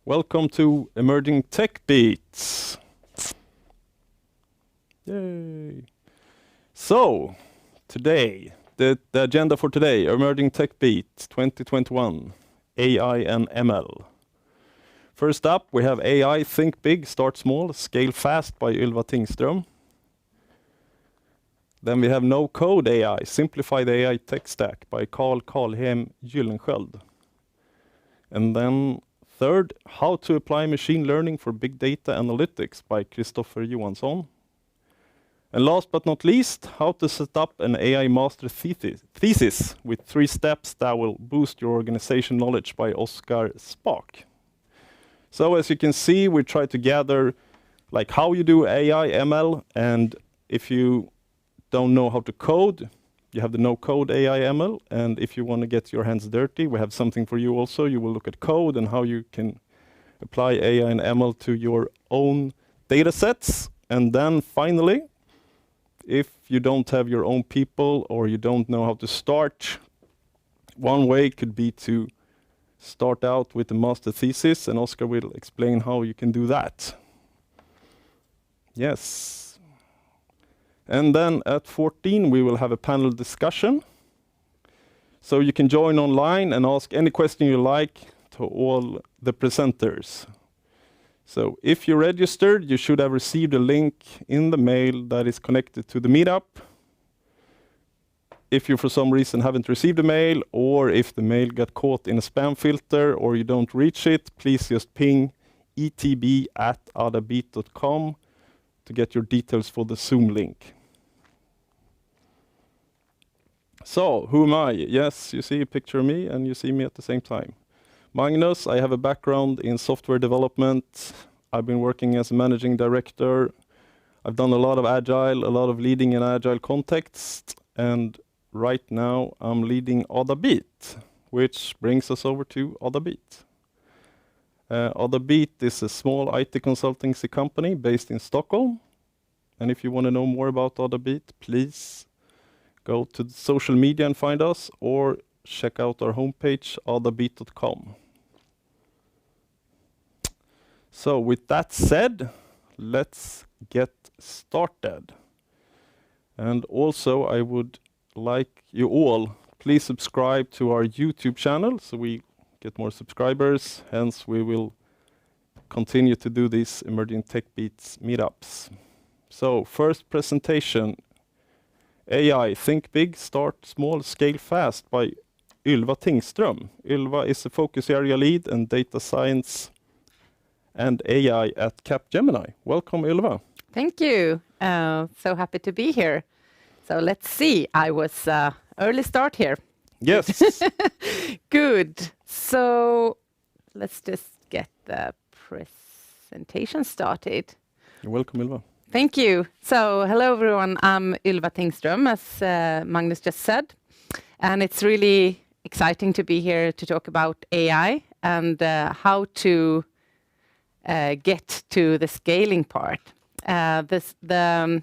Welcome to Emerging Tech Beats. Yay! So, today, the agenda for today, Emerging Tech Beats 2021, AI and ML. First up, we have AI, Think Big, Start Small, Scale Fast by Ylva Tingström. Then we have No Code AI, Simplify the AI Tech Stack by Carl Carlheim-Gyllensköld. And then third, How to Apply Machine Learning for Big Data Analytics by Christoffer Johansson. And last but not least, How to Set Up an AI Master Thesis with 3 steps that will boost your organization knowledge by Oscar Spaak. So as you can see, we try to gather like how you do AI, ML, and if you don't know how to code, you have the no code AI ML, and if you want to get your hands dirty, we have something for you also. You will look at code and how you can apply AI and ML to your own data sets. And then finally, if you don't have your own people or you don't know how to start, one way could be to start out with the master thesis, and Oscar will explain how you can do that. Yes. And then at 14, we will have a panel discussion. So you can join online and ask any question you like to all the presenters. So if you registered, you should have received a link in the mail that is connected to the meetup. If you for some reason haven't received a mail, or if the mail got caught in a spam filter or you don't reach it, please just ping etb@adabeat.com to get your details for the Zoom link. So, who am I? Yes, you see a picture of me and you see me at the same time. Magnus, I have a background in software development. I've been working as a managing director. I've done a lot of agile, a lot of leading in agile context, and right now I'm leading Adabeat, which brings us over to Adabeat. Adabeat is a small IT consultancy company based in Stockholm. And if you want to know more about Adabeat, please go to the social media and find us, or check out our homepage, adabeat.com. So with that said, let's get started. And also I would like you all, please subscribe to our YouTube channel so we get more subscribers. Hence we will continue to do these Emerging Tech Beats meetups. So first presentation, AI, Think Big, Start Small, Scale Fast by Ylva Tingström. Ylva is a focus area lead in data science and AI at Capgemini. Welcome, Ylva. Thank you. So happy to be here. So let's see. I was early start here. Yes. Good. So let's just get the presentation started. You're welcome, Ylva. Thank you. So hello, everyone. I'm Ylva Tingström, as Magnus just said. And it's really exciting to be here to talk about AI and how to get to the scaling part. The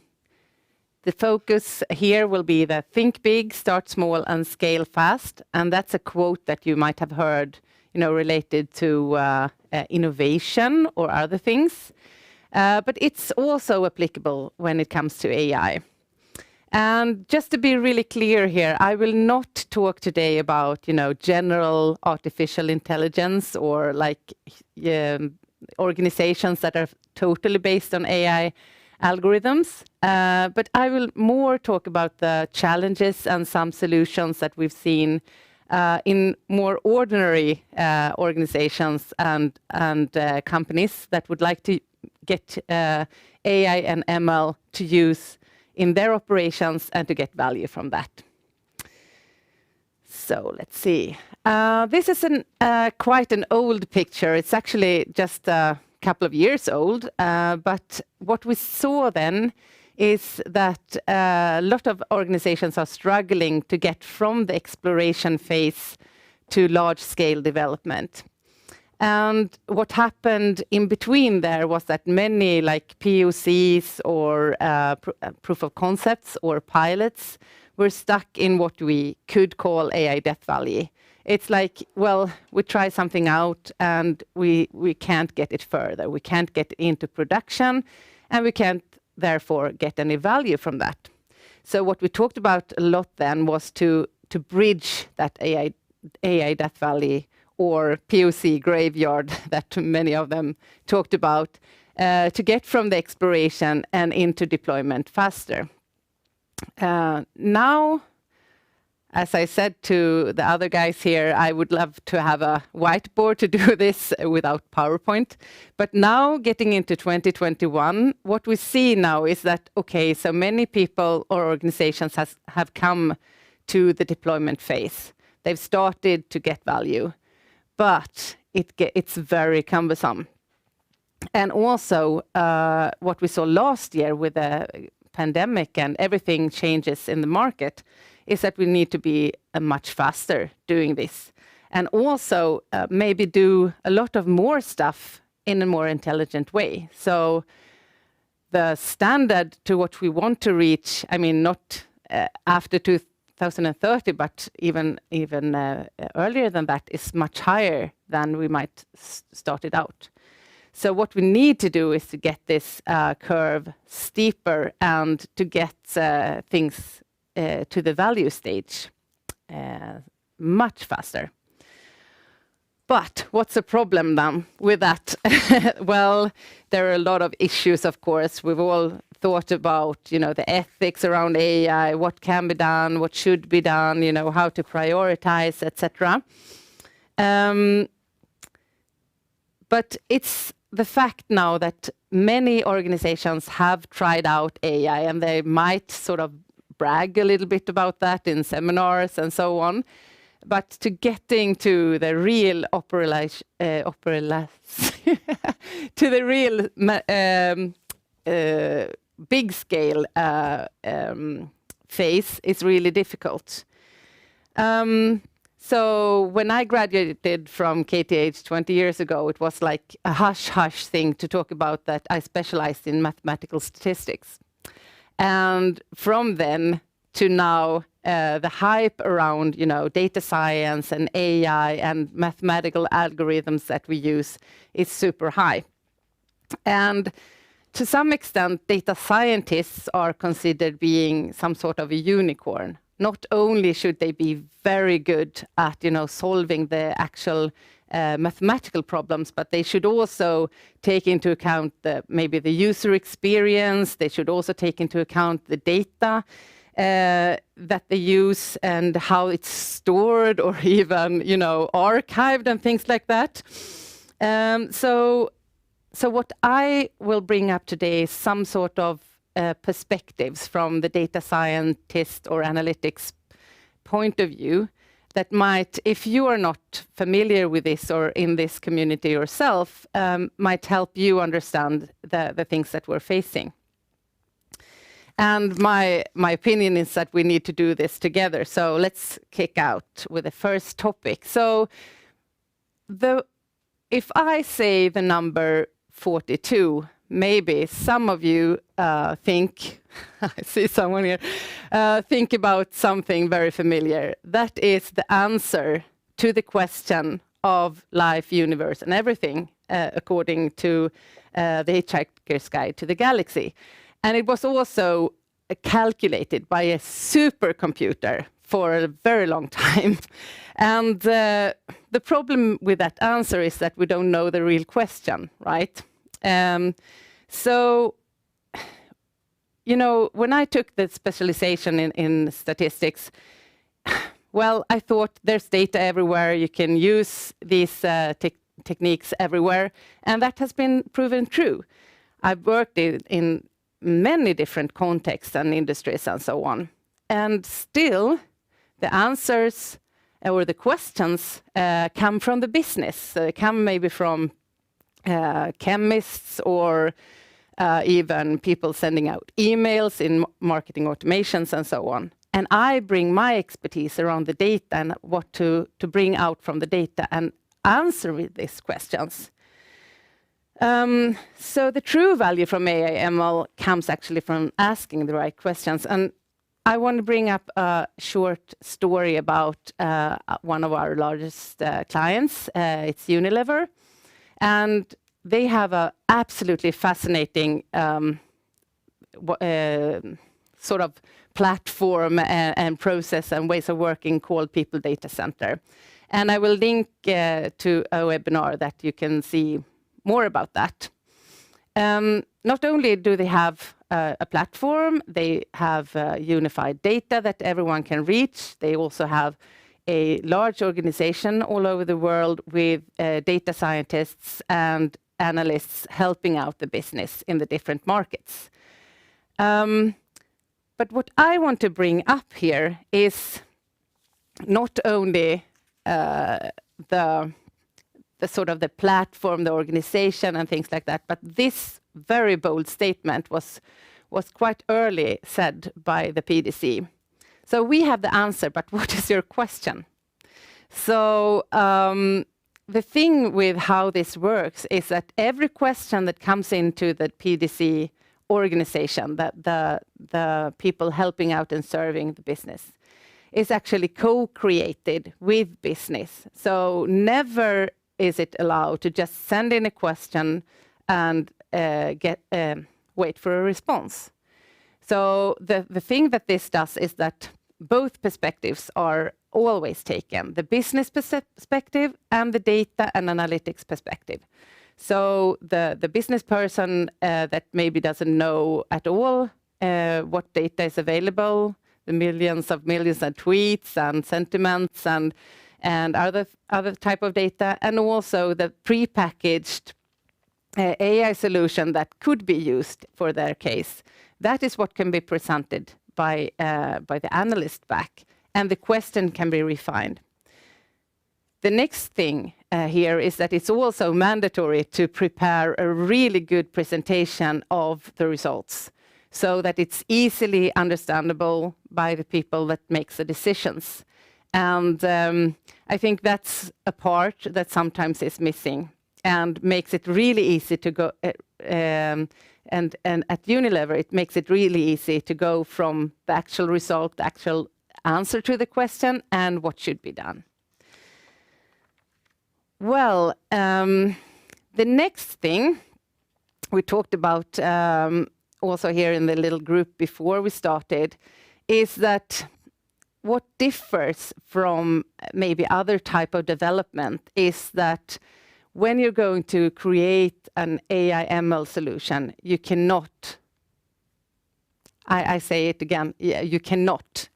focus here will be the think big, start small, and scale fast. And that's a quote that you might have heard, related to innovation or other things. But it's also applicable when it comes to AI. And just to be really clear here, I will not talk today about, general artificial intelligence or like organizations that are totally based on AI algorithms. But I will more talk about the challenges and some solutions that we've seen in more ordinary organizations and companies that would like to get AI and ML to use in their operations and to get value from that. So let's see. This is quite an old picture. It's actually just a couple of years old. But what we saw then is that a lot of organizations are struggling to get from the exploration phase to large-scale development. And what happened in between there was that many like POCs or proof of concepts or pilots we're stuck in what we could call AI Death Valley. It's like, well, we try something out and we can't get it further. We can't get into production, and we can't therefore get any value from that. So what we talked about a lot then was to bridge that AI Death Valley, or POC graveyard that many of them talked about, to get from the exploration and into deployment faster. Now, as I said to the other guys here, I would love to have a whiteboard to do this without PowerPoint. But now, getting into 2021, what we see now is that, okay, so many people or organizations have come to the deployment phase. They've started to get value, but it's very cumbersome. And also, what we saw last year with the pandemic and everything changes in the market is that we need to be much faster doing this. And also maybe do a lot of more stuff in a more intelligent way. So the standard to what we want to reach, I mean, not after 2030, but even earlier than that, is much higher than we might start it out. So what we need to do is to get this curve steeper and to get things to the value stage much faster. But what's the problem then with that? Well, there are a lot of issues, of course. We've all thought about, the ethics around AI, what can be done, what should be done, how to prioritize, etc. But it's the fact now that many organizations have tried out AI, and they might sort of brag a little bit about that in seminars and so on. But to getting to the real to the real big scale phase is really difficult. So when I graduated from KTH 20 years ago, it was like a hush-hush thing to talk about that I specialized in mathematical statistics. And from then to now, the hype around, data science and AI and mathematical algorithms that we use is super high. And to some extent, data scientists are considered being some sort of a unicorn. Not only should they be very good at, solving the actual mathematical problems, but they should also take into account maybe the user experience. They should also take into account the data that they use and how it's stored or even, archived and things like that. So what I will bring up today is some sort of perspectives from the data scientist or analytics point of view that might, if you are not familiar with this or in this community yourself, might help you understand the things that we're facing. And my opinion is that we need to do this together. So let's kick out with the first topic. So if I say the number 42, maybe some of you think, I see someone here, think about something very familiar. That is the answer to the question of life, universe, and everything, according to the Hitchhiker's Guide to the Galaxy. And it was also calculated by a supercomputer for a very long time. And the problem with that answer is that we don't know the real question, right? So, when I took the specialization in statistics, well, I thought there's data everywhere. You can use these techniques everywhere. And that has been proven true. I've worked in many different contexts and industries and so on. And still, the answers or the questions come from the business. They come maybe from chemists or even people sending out emails in marketing automations and so on. And I bring my expertise around the data and what to bring out from the data and answer with these questions. So the true value from AI ML comes actually from asking the right questions. And I want to bring up a short story about one of our largest clients. It's Unilever, and they have a absolutely fascinating sort of platform and process and ways of working called People Data Center. And I will link to a webinar that you can see more about that. Not only do they have a platform, they have unified data that everyone can reach. They also have a large organization all over the world with data scientists and analysts helping out the business in the different markets. But what I want to bring up here is not only the sort of the platform, the organization and things like that, but this very bold statement was quite early said by the PDC. So we have the answer, but what is your question? So the thing with how this works is that every question that comes into the PDC organization, that the people helping out and serving the business, is actually co-created with business. So never is it allowed to just send in a question and wait for a response. So the thing that this does is that both perspectives are always taken, the business perspective and the data and analytics perspective. So the business person that maybe doesn't know at all what data is available, the millions of tweets and sentiments and other type of data, and also the prepackaged AI solution that could be used for their case. That is what can be presented by the analyst back, and the question can be refined. The next thing here is that it's also mandatory to prepare a really good presentation of the results so that it's easily understandable by the people that makes the decisions. And I think that's a part that sometimes is missing and makes it really easy to go, and at Unilever, it makes it really easy to go from the actual result, the actual answer to the question, and what should be done. Well, the next thing we talked about also here in the little group before we started is that what differs from maybe other type of development is that when you're going to create an AI ML solution, you cannot, I say it again, you cannot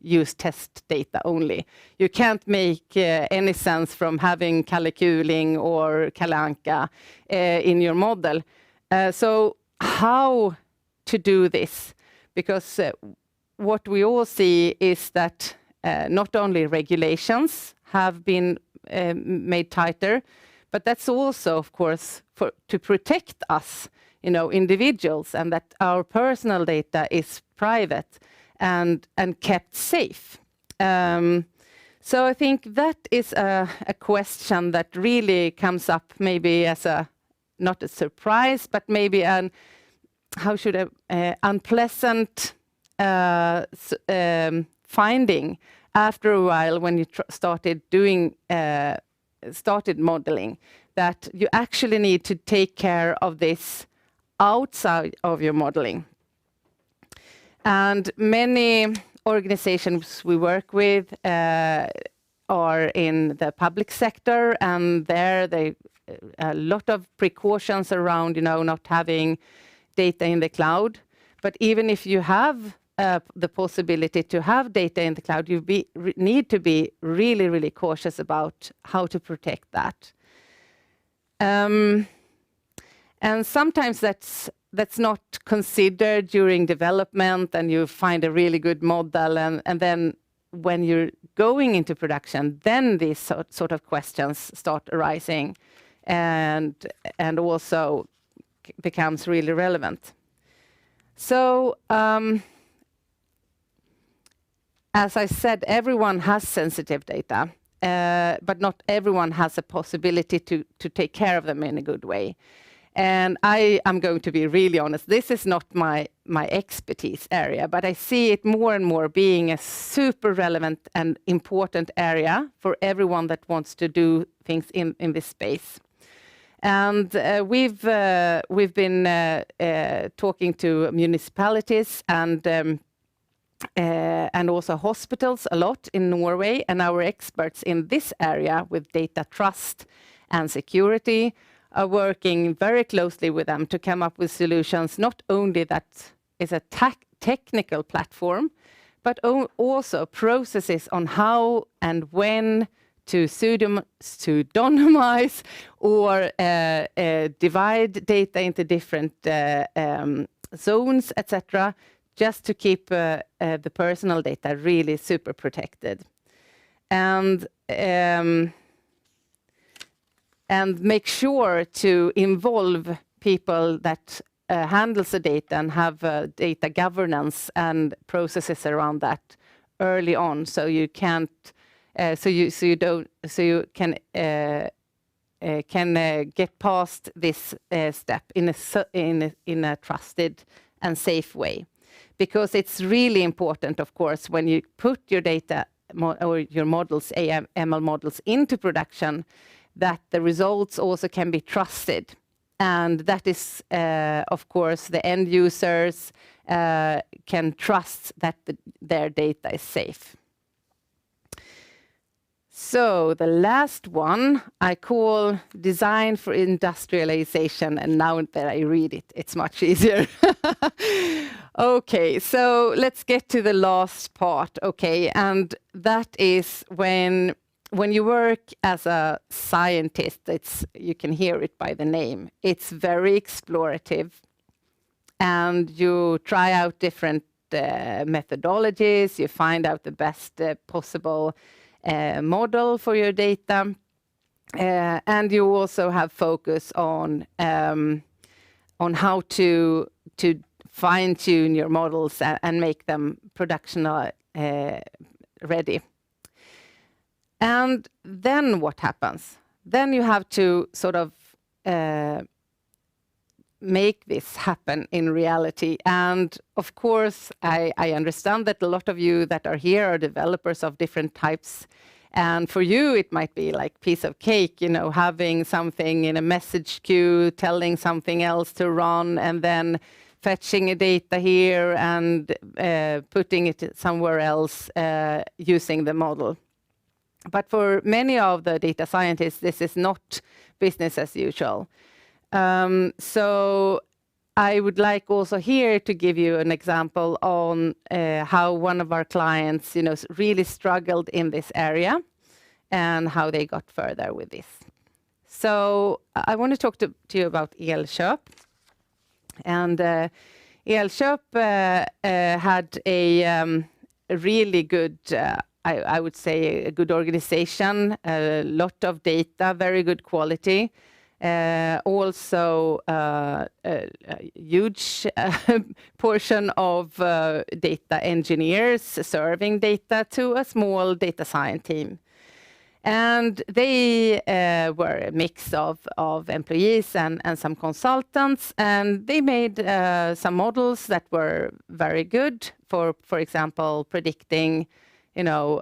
use test data only. You can't make any sense from having Kalle Kuling or Kalle Anka in your model. So how to do this? Because what we all see is that not only regulations have been made tighter, but that's also, of course, to protect us, individuals, and that our personal data is private and kept safe. So I think that is a question that really comes up maybe as not a surprise, but maybe unpleasant finding after a while when you started modeling, that you actually need to take care of this outside of your modeling. And many organizations we work with are in the public sector, and there a lot of precautions around, not having data in the cloud. But even if you have the possibility to have data in the cloud, you need to be really, really cautious about how to protect that. And sometimes that's not considered during development, and you find a really good model, and then when you're going into production, then these sort of questions start arising, and also becomes really relevant. So, as I said, everyone has sensitive data, but not everyone has a possibility to take care of them in a good way. And I am going to be really honest, this is not my expertise area, but I see it more and more being a super relevant and important area for everyone that wants to do things in this space. And we've been talking to municipalities and also hospitals a lot in Norway, and our experts in this area with data trust and security are working very closely with them to come up with solutions, not only that is a technical platform, but also processes on how and when to pseudonymize or divide data into different zones, etc., just to keep the personal data really super protected. And make sure to involve people that handles the data and have data governance and processes around that early on, so you can't, so you can get past this step in a trusted and safe way, because it's really important, of course, when you put your data or your models, ML models, into production, that the results also can be trusted. And that is, of course, the end users can trust that their data is safe. So the last one I call design for industrialization, and now that I read it, it's much easier. Okay, so let's get to the last part, okay, and that is when you work as a scientist, you can hear it by the name, it's very explorative, and you try out different methodologies, you find out the best possible model for your data, and you also have focus on how to fine-tune your models and make them production ready. And then what happens? Then you have to sort of make this happen in reality. And of course, I understand that a lot of you that are here are developers of different types. And for you, it might be like piece of cake, you know, having something in a message queue, telling something else to run, and then fetching a data here and putting it somewhere else using the model. But for many of the data scientists, this is not business as usual. So I would like also here to give you an example on how one of our clients, you know, really struggled in this area and how they got further with this. So I want to talk to you about Elköp. And Elköp had a really good, I would say, a good organization, a lot of data, very good quality. Also a huge portion of data engineers serving data to a small data science team. And they were a mix of employees and some consultants, and they made some models that were very good for example, predicting, you know,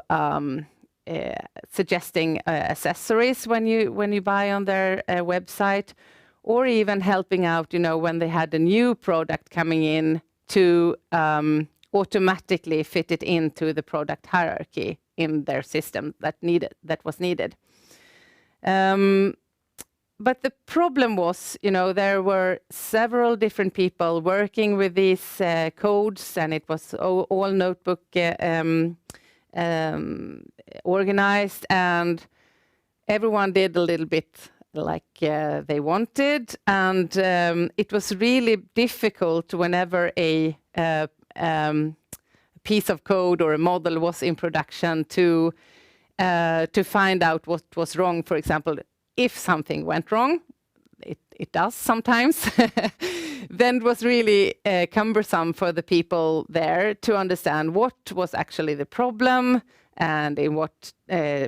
suggesting accessories when you buy on their website, or even helping out, you know, when they had a new product coming in to automatically fit it into the product hierarchy in their system that was needed. But the problem was, you know, there were several different people working with these codes, and it was all notebook organized, and everyone did a little bit like they wanted, and it was really difficult whenever a piece of code or a model was in production to find out what was wrong. For example, if something went wrong, it does sometimes, then it was really cumbersome for the people there to understand what was actually the problem and in what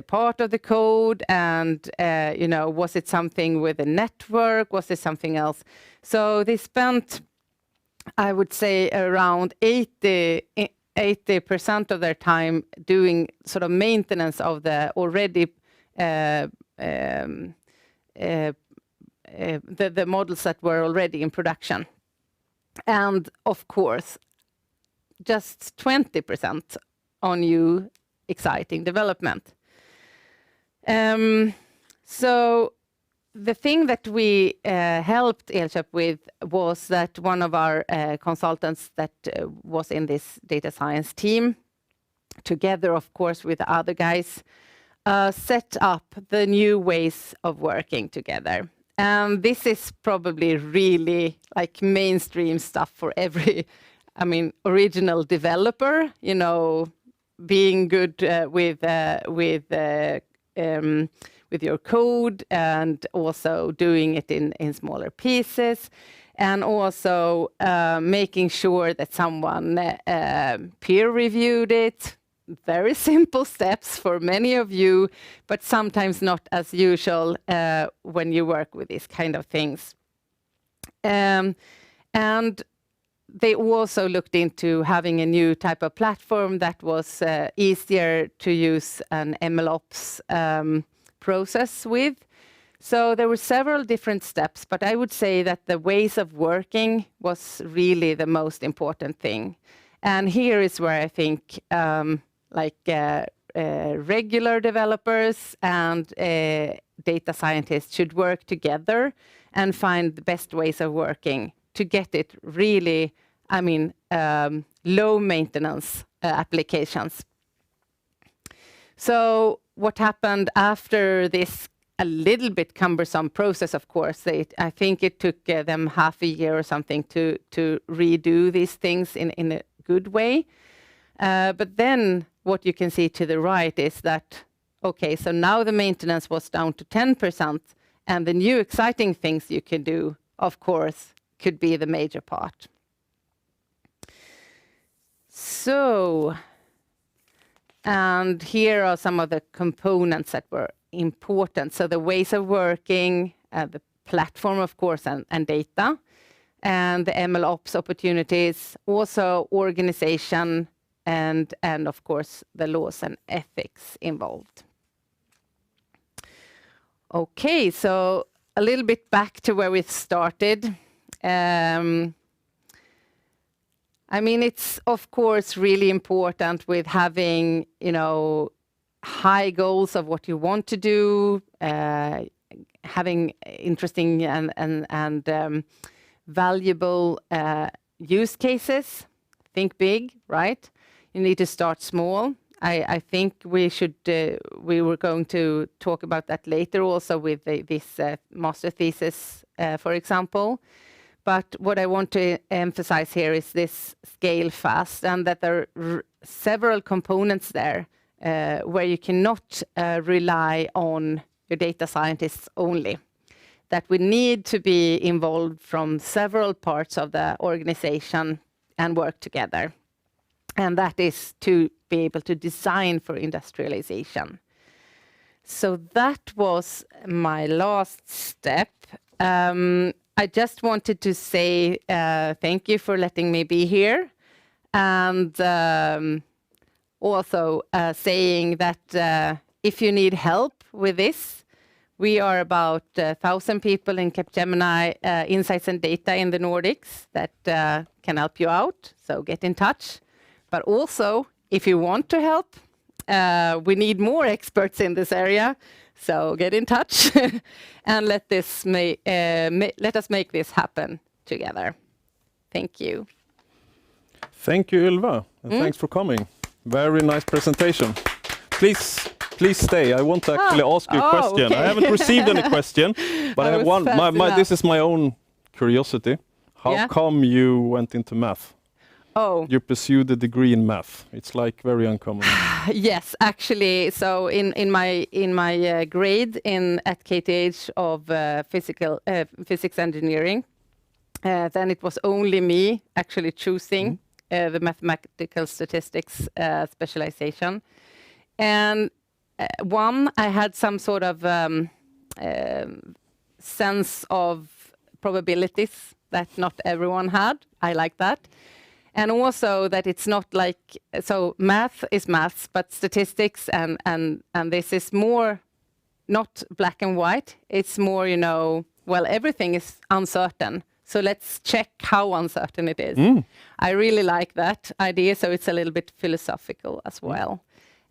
part of the code, and was it something with a network, was it something else? So they spent, I would say, around 80% of their time doing sort of maintenance of the already the models that were already in production. And of course, just 20% on new exciting development. So the thing that we helped Elkjøp with was that one of our consultants that was in this data science team, together of course with the other guys, set up the new ways of working together. And this is probably really like mainstream stuff for every, original developer, being good with your code and also doing it in smaller pieces, and also making sure that someone peer reviewed it. Very simple steps for many of you, but sometimes not as usual when you work with these kind of things. And they also looked into having a new type of platform that was easier to use an MLOps process with. So there were several different steps, but I would say that the ways of working was really the most important thing. And here is where I think regular developers and data scientists should work together and find the best ways of working to get it really, low maintenance applications. So what happened after this a little bit cumbersome process, of course, I think it took them half a year or something to redo these things in a good way. But then what you can see to the right is that, okay, so now the maintenance was down to 10%, and the new exciting things you can do, of course, could be the major part. So, and here are some of the components that were important. So the ways of working, the platform, of course, and data, and the MLOps opportunities, also organization, and of course, the laws and ethics involved. Okay, so a little bit back to where we started. It's of course really important with having, high goals of what you want to do, having interesting and valuable use cases. Think big, right? You need to start small. I think we were going to talk about that later also with this master thesis, for example. But what I want to emphasize here is this scale fast, and that there are several components there where you cannot rely on your data scientists only. That we need to be involved from several parts of the organization and work together. And that is to be able to design for industrialization. So that was my last step. I just wanted to say thank you for letting me be here. And also saying that if you need help with this, we are about 1,000 people in Capgemini Insights and Data in the Nordics that can help you out. So get in touch. But also, if you want to help, we need more experts in this area. So get in touch and let us make this happen together. Thank you. Thank you, Ylva, and thanks for coming. Very nice presentation. Please stay. I want to actually ask you a question. Okay. I haven't received any question, but I have one. This is my own curiosity. How come you went into math? Oh. You pursued a degree in math. It's like very uncommon. Yes, actually. So in my grade at KTH of physics engineering, then it was only me actually choosing the mathematical statistics specialization. And one, I had some sort of sense of probabilities that not everyone had. I like that. And also that it's not like, so math is maths, but statistics and this is more not black and white. It's more, you know, well, everything is uncertain. So let's check how uncertain it is. I really like that idea. So it's a little bit philosophical as well.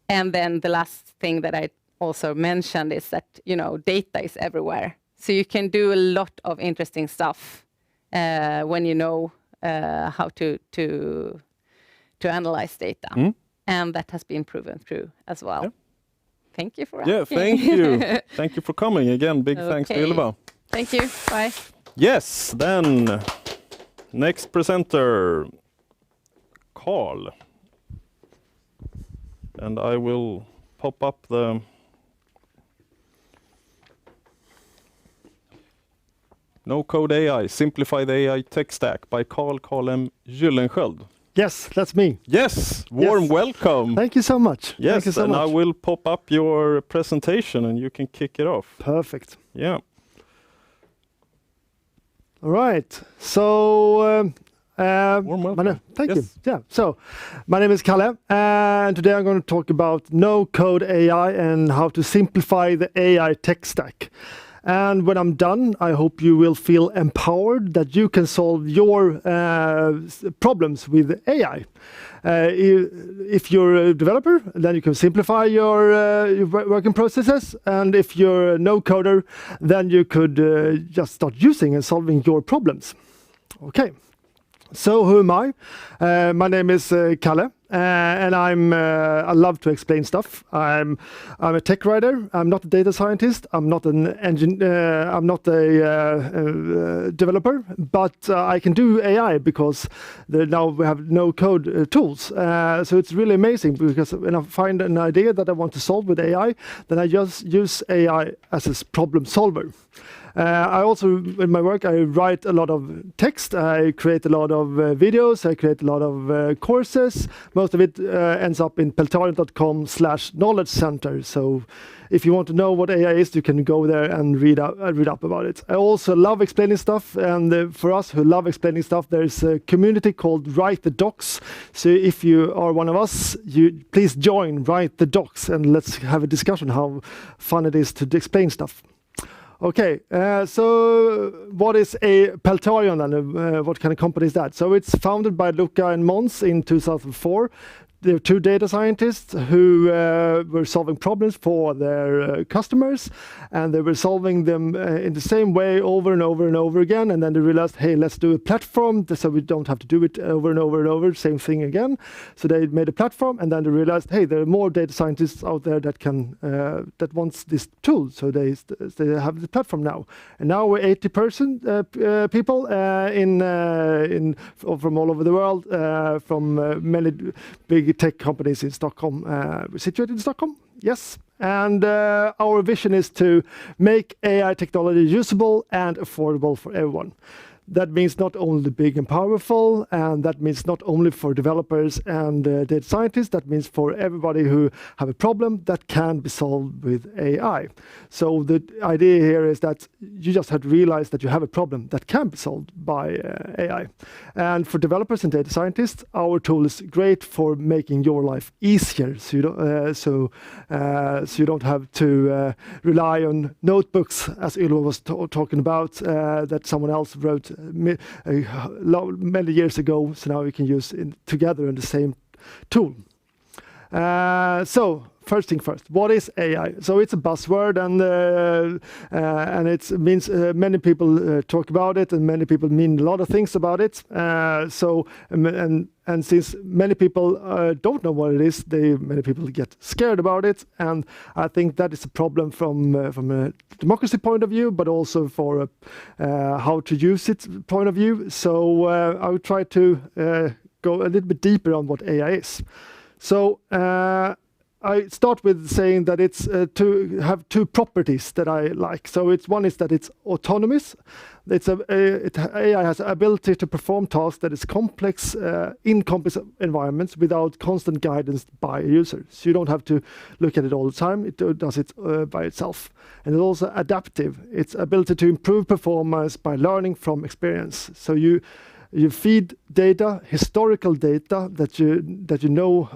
And then the last thing that I also mentioned is that, you know, data is everywhere. So you can do a lot of interesting stuff when you know how to analyze data. And that has been proven true as well. Yeah. Thank you for asking. Yeah, thank you. Thank you for coming again. Big thanks to Ylva. Thank you. Bye. Yes, then next presenter, Carl. And I will pop up the No Code AI, Simplify the AI Tech Stack by Carl Carlheim-Gyllensköld. Yes, that's me. Yes, warm welcome. Thank you so much. Yes, Thank you so and much. I will pop up your presentation and you can kick it off. Perfect. Yeah. All right. So, Warm welcome. thank Yes. you. Yeah. So, my name is Kalle, and today I'm going to talk about no-code AI and how to simplify the AI tech stack. And when I'm done, I hope you will feel empowered that you can solve your problems with AI. If you're a developer, then you can simplify your working processes. And if you're a no-coder, then you could just start using and solving your problems. Okay. So who am I? My name is Kalle, and I love to explain stuff. I'm a tech writer. I'm not a data scientist. I'm not an I'm not a developer, but I can do AI because now we have no code tools. So it's really amazing because when I find an idea that I want to solve with AI, then I just use AI as a problem solver. I also, in my work, I write a lot of text. I create a lot of videos. I create a lot of courses. Most of it ends up in peltarion.com/knowledge center. So if you want to know what AI is, you can go there and read up about it. I also love explaining stuff. And for us who love explaining stuff, there's a community called Write the Docs. So if you are one of us, please join Write the Docs and let's have a discussion how fun it is to explain stuff. Okay, so what is a Peltarion and what kind of company is that? So it's founded by Luca and Måns in 2004. There are two data scientists who were solving problems for their customers, and they were solving them in the same way over and over and over again. And then they realized, hey, let's do a platform so we don't have to do it over and over and over, same thing again. So they made a platform, and then they realized, hey, there are more data scientists out there that can that wants this tool. So they have the platform now, and now we're 80 people from all over the world, from many big tech companies in Stockholm. We're situated in Stockholm, yes. And our vision is to make AI technology usable and affordable for everyone. That means not only big and powerful, and that means not only for developers and data scientists, that means for everybody who have a problem that can be solved with AI. So the idea here is that you just have to realize that you have a problem that can be solved by AI. And for developers and data scientists, our tool is great for making your life easier. So you don't have to rely on notebooks, as Ylva was talking about, that someone else wrote many years ago, so now we can use it together in the same tool. So first thing first, what is AI? So it's a buzzword, and it means many people talk about it, and many people mean a lot of things about it. And since many people don't know what it is, many people get scared about it, and I think that is a problem from a democracy point of view, but also for how to use it point of view. So I will try to go a little bit deeper on what AI is. So I start with saying that it's to have two properties that I like. So one is that it's autonomous. AI has the ability to perform tasks that is complex in complex environments without constant guidance by a user. So you don't have to look at it all the time. It does it by itself. And it's also adaptive. Its ability to improve performance by learning from experience. So you feed data, historical data that you know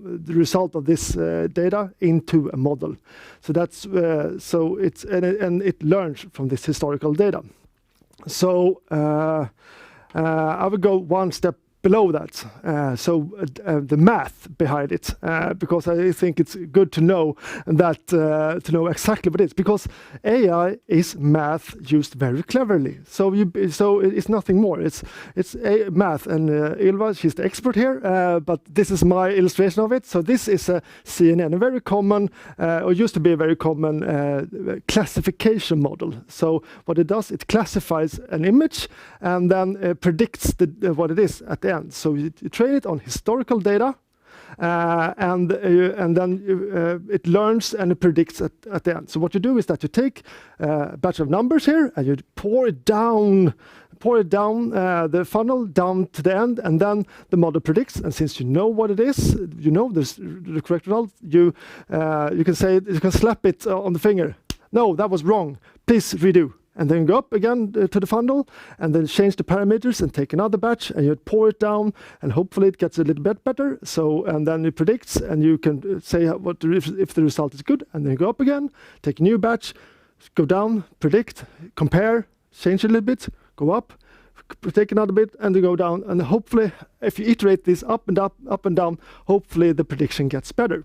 the result of this data into a model. So that's and it learns from this historical data. So I would go one step below that. The math behind it, because I think it's good to know that to know exactly what it is, because AI is math used very cleverly. So it's nothing more. It's math, and Ylva, she's the expert here. But this is my illustration of it. So this is a CNN, a very common, or used to be a very common classification model. So what it does, it classifies an image and then predicts what it is at the end. So you train it on historical data, and then it learns and it predicts at the end. So what you do is that you take a batch of numbers here and you pour it down the funnel down to the end, and then the model predicts. And since you know what it is, you know the correct result, you can slap it on the finger. No, that was wrong. Please redo. And then go up again to the funnel, and then change the parameters and take another batch, and you pour it down, and hopefully it gets a little bit better. So, and then it predicts, and you can say if the result is good, and then go up again, take a new batch, go down, predict, compare, change a little bit, go up, take another bit, and then go down. And hopefully, if you iterate this up and down, hopefully the prediction gets better.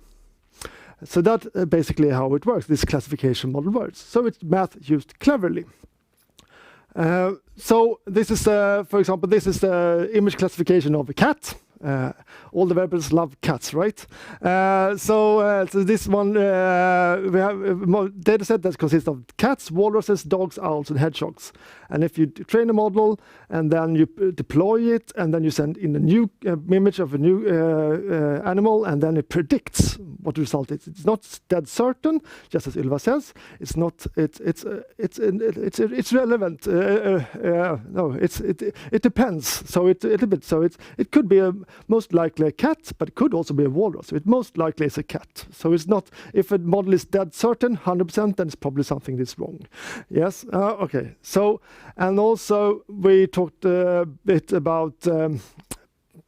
So that's basically how it works. This classification model works. So it's math used cleverly. So this is, for example, this is the image classification of a cat. All developers love cats, right? So this one, we have a data set that consists of cats, walruses, dogs, owls, and hedgehogs. And if you train a model, and then you deploy it, and then you send in a new image of a new animal, and then it predicts what the result is. It's not dead certain, just as Ylva says. It's not. It's relevant. No, it depends. So it could be most likely a cat, but it could also be a walrus. So it most likely is a cat. So it's not, if a model is dead certain, 100%, then it's probably something that's wrong. Yes, okay. So, and also we talked a bit about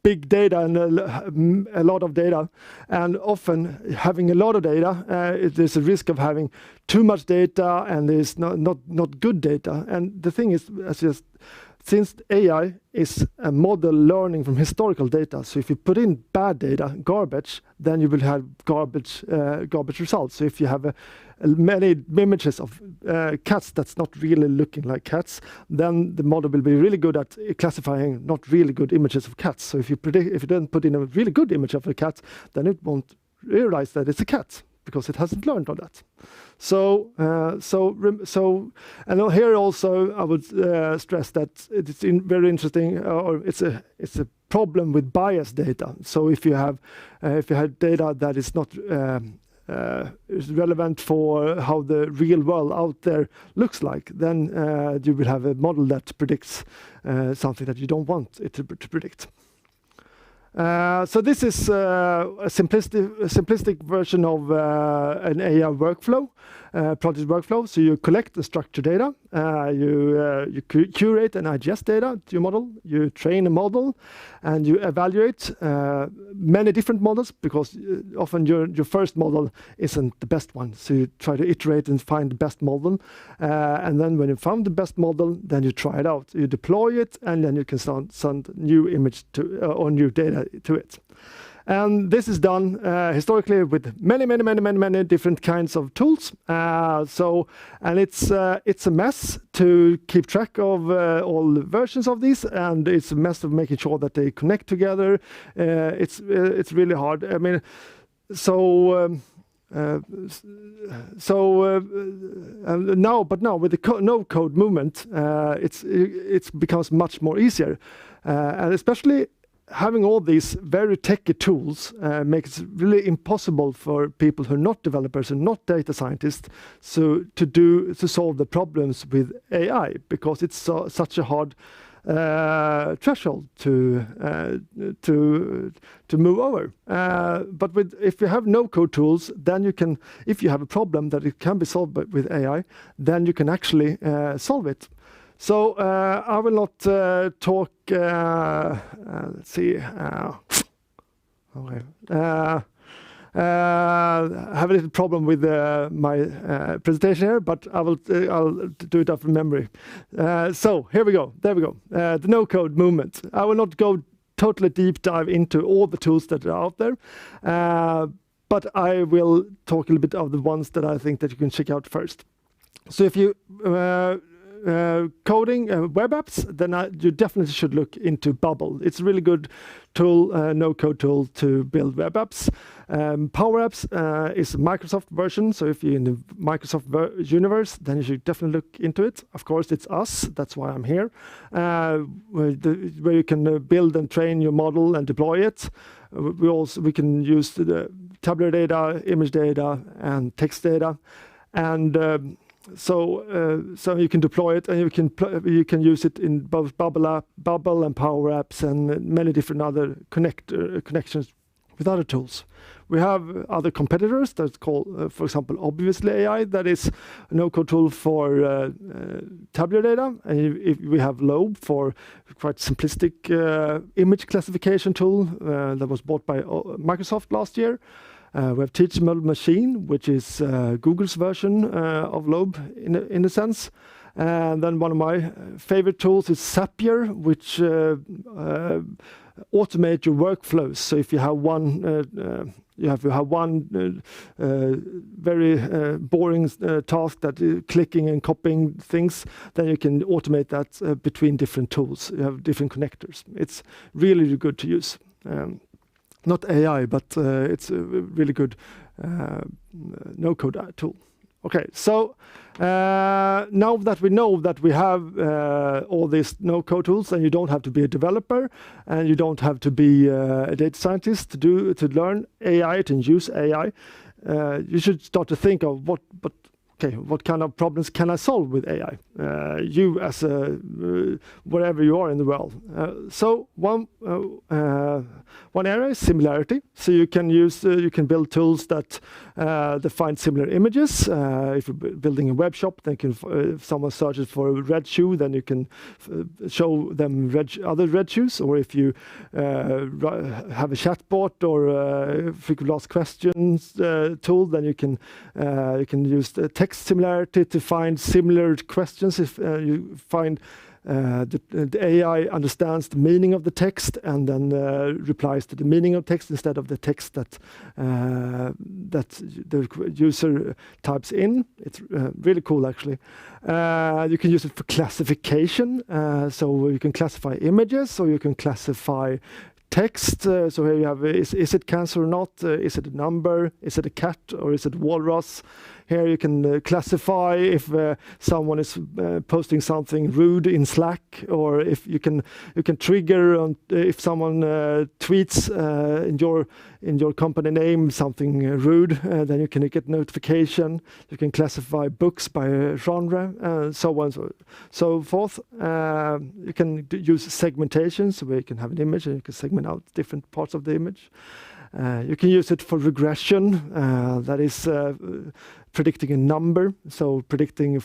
big data and a lot of data. And often having a lot of data, there's a risk of having too much data, and there's not good data. And the thing is, since AI is a model learning from historical data, so if you put in bad data, garbage, then you will have garbage results. So if you have many images of cats that's not really looking like cats, then the model will be really good at classifying not really good images of cats. So if you don't put in a really good image of a cat, then it won't realize that it's a cat, because it hasn't learned on that. So and here also I would stress that it's very interesting, or it's a problem with biased data. So if you have data that is not is relevant for how the real world out there looks like, then you will have a model that predicts something that you don't want it to predict. So this is a simplistic version of an AI workflow, project workflow. So you collect the structured data, you curate and digest data to your model, you train a model, and you evaluate many different models, because often your first model isn't the best one. So you try to iterate and find the best model, and then when you found the best model, then you try it out. You deploy it, and then you can send new image to or new data to it. And this is done historically with many different kinds of tools. And it's a mess to keep track of all the versions of these, and it's a mess of making sure that they connect together. It's really hard. I mean, now with the no-code movement, it becomes much more easier, and especially having all these very techy tools makes it really impossible for people who are not developers and not data scientists to solve the problems with AI, because it's such a hard threshold to move over. But if you have no-code tools, then you can, if you have a problem that it can be solved with AI, then you can actually solve it. So I will not talk. Let's see. Okay. I have a little problem with my presentation here, but I'll do it off from memory. So here we go. There we go. The no-code movement. I will not go totally deep dive into all the tools that are out there, but I will talk a little bit of the ones that I think that you can check out first. So if you coding web apps, then you definitely should look into Bubble. It's a really good tool, no-code tool to build web apps. Power Apps is a Microsoft version, so if you're in the Microsoft universe, then you should definitely look into it. Of course, it's us, that's why I'm here, where you can build and train your model and deploy it. We can use the tabular data, image data, and text data, and so you can deploy it, and you can use it in both Bubble and Power Apps and many different other connections with other tools. We have other competitors that's called, for example, Obviously AI, that is a no-code tool for tabular data. And we have Lobe for quite simplistic image classification tool that was bought by Microsoft last year. We have Teachable Machine, which is Google's version of Lobe in a sense. And then one of my favorite tools is Zapier, which automate your workflows. So if you have one, very boring task that clicking and copying things, then you can automate that between different tools. You have different connectors. It's really good to use. Not AI, but it's a really good no-code tool. Okay, so now that we know that we have all these no-code tools, and you don't have to be a developer, and you don't have to be a data scientist to learn AI, to use AI, you should start to think of what kind of problems can I solve with AI? You as wherever you are in the world. So one area is similarity. So you can build tools that find similar images. If you're building a web shop, then if someone searches for a red shoe, then you can show them other red shoes. Or if you have a chatbot or frequently asked questions tool, then you can use the text similarity to find similar questions. If you find the AI understands the meaning of the text and then replies to the meaning of text instead of the text that the user types in. It's really cool, actually. You can use it for classification, so you can classify images, or you can classify text. So here you have, is it cancer or not? Is it a number? Is it a cat or is it walrus? Here you can classify if someone is posting something rude in Slack, or if you can trigger if someone tweets in your company name something rude, then you can get notification. You can classify books by genre, so on and so forth. You can use segmentation, so where you can have an image and you can segment out different parts of the image. You can use it for regression, that is predicting a number, so predicting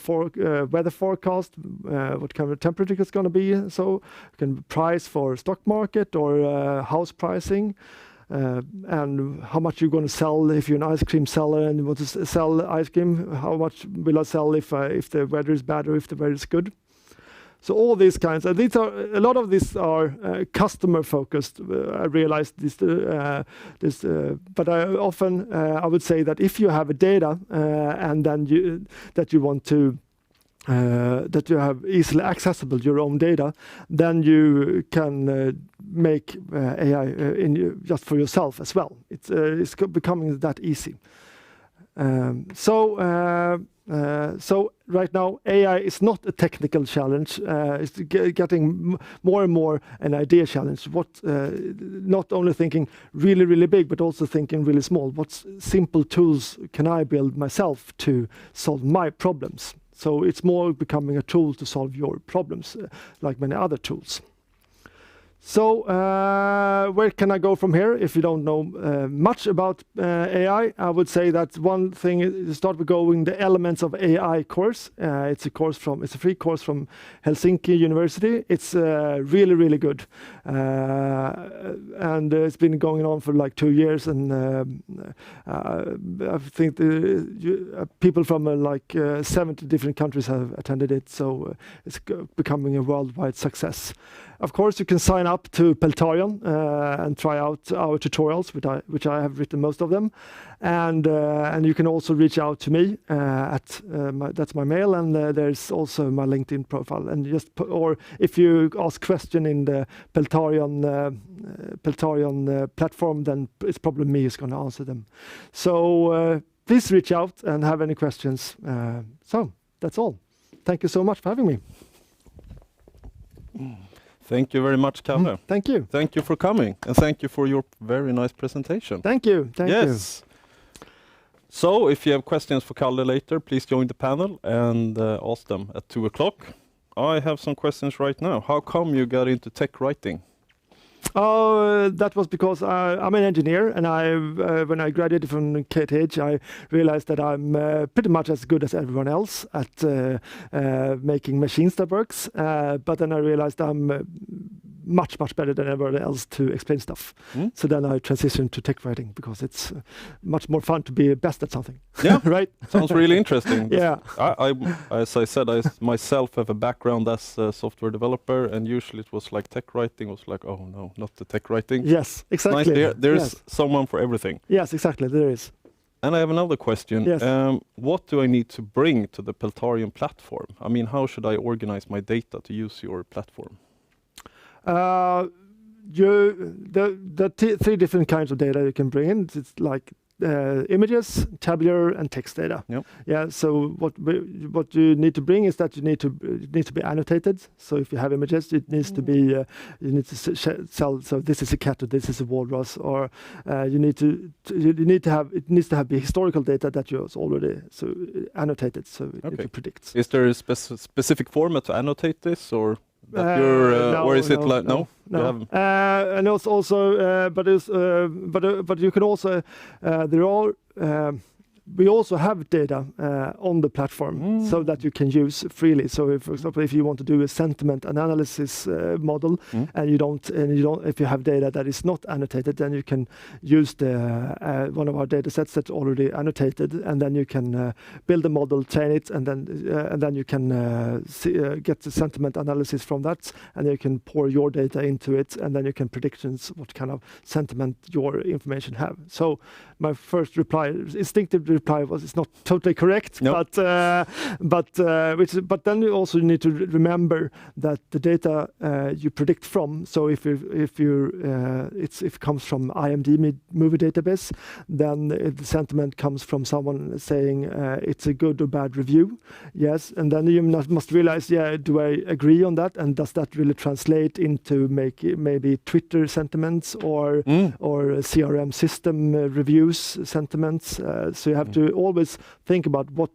weather forecast, what kind of temperature it's going to be. So you can price for stock market or house pricing, and how much you're going to sell. If you're an ice cream seller and you want to sell ice cream, how much will I sell if the weather is bad or if the weather is good? So all these kinds, a lot of these are customer focused. I realized this, but I would say that if you have a data and then you want to that you have easily accessible your own data, then you can make AI just for yourself as well. It's becoming that easy. So right now, AI is not a technical challenge. It's getting more and more an idea challenge. Not only thinking really, really big, but also thinking really small. What simple tools can I build myself to solve my problems? So it's more becoming a tool to solve your problems, like many other tools. So where can I go from here? If you don't know much about AI, I would say that one thing is to start with going the Elements of AI course. It's a free course from Helsinki University. It's really, really good, and it's been going on for like 2 years. And I think people from 70 different countries have attended it. So it's becoming a worldwide success. Of course, you can sign up to Peltarion and try out our tutorials, which I have written most of them, and you can also reach out to me that's my mail, and there's also my LinkedIn profile. And or if you ask question in the Peltarion platform, then it's probably me who's going to answer them. So please reach out and have any questions. So that's all. Thank you so much for having me. Thank you very much, Kalle. Thank you. Thank you for coming, and thank you for your very nice presentation. Thank you. Thank you. So if you have questions for Kalle later, please join the panel and ask them at 2 o'clock. I have some questions right now. How come you got into tech writing? That was because I'm an engineer, and when I graduated from KTH, I realized that I'm pretty much as good as everyone else at making machines that works. But then I realized I'm much better than everyone else to explain stuff. So then I transitioned to tech writing because it's much more fun to be best at something. Yeah, right. Sounds really interesting. Yeah. I as I said, I myself have a background as a software developer, and usually it was like tech writing was like, oh no, not the tech writing. Yes, exactly. Nice. There's someone for everything. Yes, exactly. There is. And I have another question. Yes. What do I need to bring to the Peltarion platform? I mean, how should I organize my data to use your platform? Three different kinds of data you can bring in. It's like images, tabular, and text data. Yep. Yeah. So what you need to bring is that it needs to be annotated. So if you have images, it needs to be you need to tell. So this is a cat, or this is a walrus, or it needs to have the historical data that you already annotated, so it predicts. Is there a specific format to annotate this, or? No, or is it like no? And also, but you can also we also have data on the platform so that you can use freely. So, for example, if you want to do a sentiment analysis model, and you don't, if you have data that is not annotated, then you can use one of our data sets that's already annotated, and then you can build a model, train it, and then you can get the sentiment analysis from that, and you can pour your data into it, and then you can predictions what kind of sentiment your information have. So my first instinctive reply was it's not totally correct, nope. but then you also need to remember that the data you predict from. So if it comes from IMDb movie database, then the sentiment comes from someone saying it's a good or bad review. Yes, and then you must realize, do I agree on that, and does that really translate into maybe Twitter sentiments or CRM system reviews sentiments? So you have to always think about what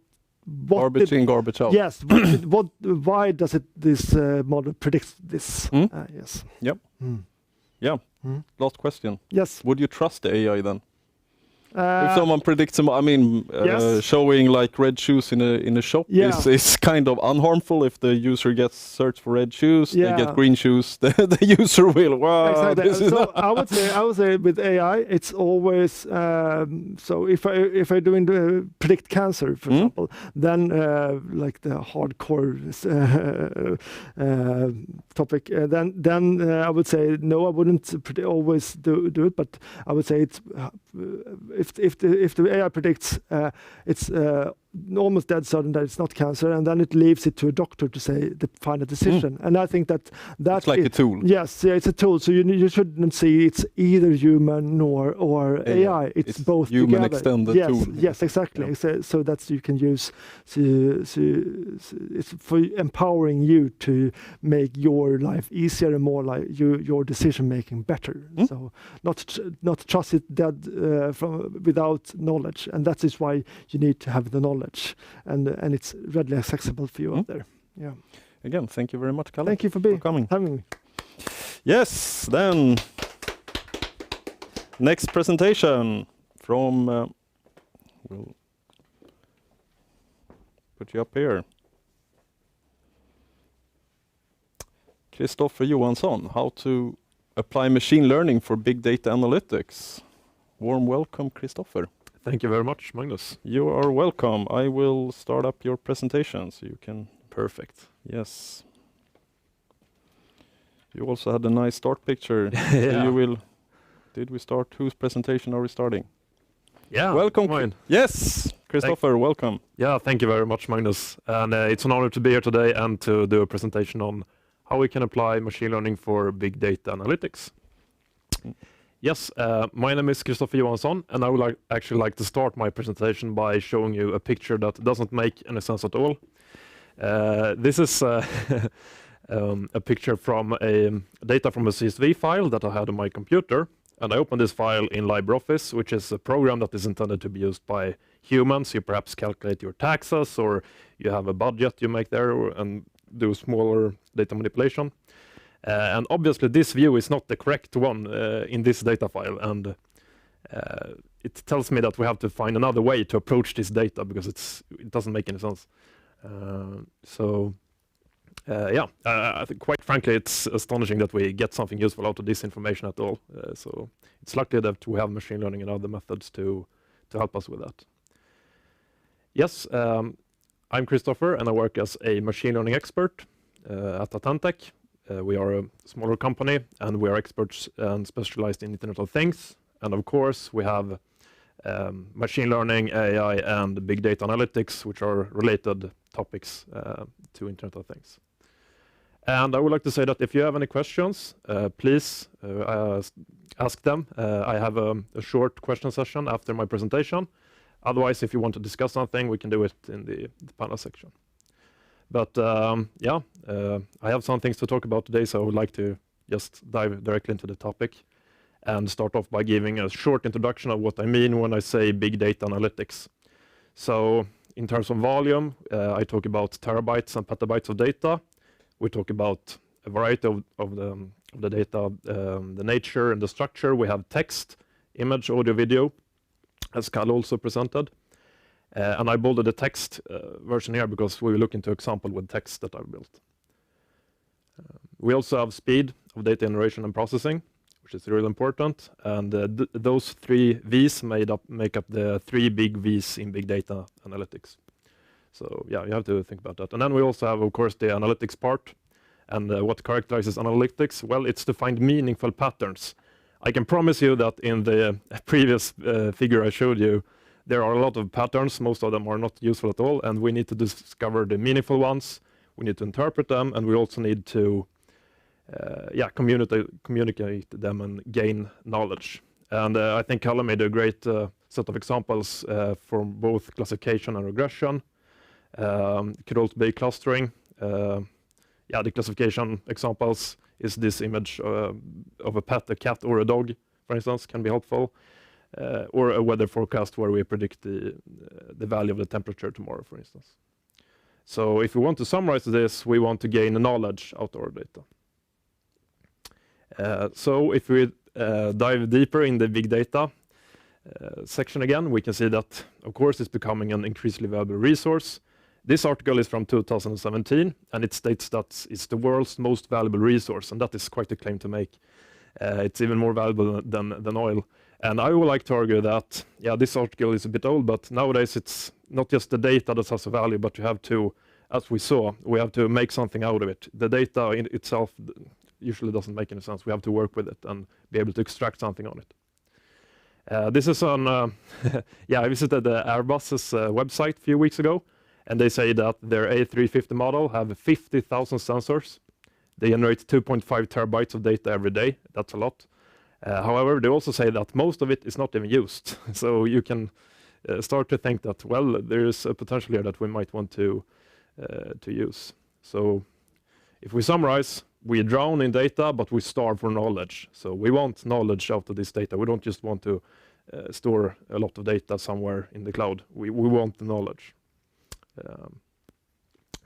garbage in, garbage out. Yes. Why does this model predict this? Yes. Yep. Yeah. Last question. Yes. Would you trust the AI then? If someone predicts, showing like red shoes in a shop is kind of unharmful. If the user gets search for red shoes, they get green shoes. The user will. Wow. Exactly. So I would say with AI, it's always so if I doing predict cancer, for example, then like the hardcore topic, then I would say no, I wouldn't always do it, but I would say it's. If the AI predicts, it's almost dead certain that it's not cancer, and then it leaves it to a doctor to say the final decision. And I think that It's like a tool. Yes, yeah, it's a tool. So you shouldn't see it's either human or AI. It's both human together. extended yes, tool. Yes, exactly. Yeah. So that's you can use. It's for empowering you to make your life easier and more like your decision making better. So not trust it dead without knowledge, and that is why you need to have the knowledge, and it's readily accessible for you out there. Yeah. Again, thank you very much, Kalle. Thank you for having me. Yes, then next presentation from we'll put you up here. Christoffer Johansson, how to apply machine learning for big data analytics. Warm welcome, Christoffer. Thank you very much, Magnus. You are welcome. I will start up your presentation so you can... Perfect. Yes. You also had a nice start picture. Yeah. So you will... Did we start? Whose presentation are we starting? Yeah, welcome. mine. Yes, Christoffer, welcome. Yeah, thank you very much, Magnus. And it's an honor to be here today and to do a presentation on how we can apply machine learning for big data analytics. Yes, my name is Christoffer Johansson, and I would actually like to start my presentation by showing you a picture that doesn't make any sense at all. This is a picture from data from a CSV file that I had on my computer, and I opened this file in LibreOffice, which is a program that is intended to be used by humans. You perhaps calculate your taxes, or you have a budget you make there, and do smaller data manipulation. And obviously this view is not the correct one in this data file, and it tells me that we have to find another way to approach this data because it doesn't make any sense. I think quite frankly it's astonishing that we get something useful out of this information at all. So it's lucky that we have machine learning and other methods to help us with that. Yes, I'm Christoffer, and I work as a machine learning expert at Attentech. We are a smaller company, and we are experts and specialized in Internet of Things. And of course, we have machine learning, AI, and big data analytics, which are related topics to Internet of Things. And I would like to say that if you have any questions, please ask them. I have a short question session after my presentation. Otherwise, if you want to discuss something, we can do it in the panel section. But I have some things to talk about today, so I would like to just dive directly into the topic and start off by giving a short introduction of what I mean when I say big data analytics. So in terms of volume, I talk about terabytes and petabytes of data. We talk about a variety of the data, the nature and the structure. We have text, image, audio, video, as Kalle also presented. And I bolded the text version here because we will look into example with text that I've built. We also have speed of data generation and processing, which is really important. And those three V's make up the three big V's in big data analytics. So yeah, you have to think about that. And then we also have, of course, the analytics part. And what characterizes analytics? Well, it's to find meaningful patterns. I can promise you that in the previous figure I showed you, there are a lot of patterns. Most of them are not useful at all, and we need to discover the meaningful ones. We need to interpret them, and we also need to communicate them and gain knowledge. And I think Kalle made a great set of examples from both classification and regression. It could also be clustering. The classification examples is this image of a pet, a cat or a dog, for instance, can be helpful. Or a weather forecast where we predict the value of the temperature tomorrow, for instance. So if we want to summarize this, we want to gain knowledge out of our data. So if we dive deeper in the big data section again, we can see that, of course, it's becoming an increasingly valuable resource. This article is from 2017, and it states that it's the world's most valuable resource, and that is quite a claim to make. It's even more valuable than oil. And I would like to argue that, this article is a bit old, but nowadays it's not just the data that has a value, but you have to, as we saw, we have to make something out of it. The data in itself usually doesn't make any sense. We have to work with it and be able to extract something on it. This is on, yeah, I visited the Airbus's website a few weeks ago, and they say that their A350 model have 50,000 sensors. They generate 2.5 terabytes of data every day. That's a lot. However, they also say that most of it is not even used. So you can start to think that, well, there is a potential here that we might want to use. So if we summarize, we drown in data, but we starve for knowledge. So we want knowledge out of this data. We don't just want to store a lot of data somewhere in the cloud. We want the knowledge.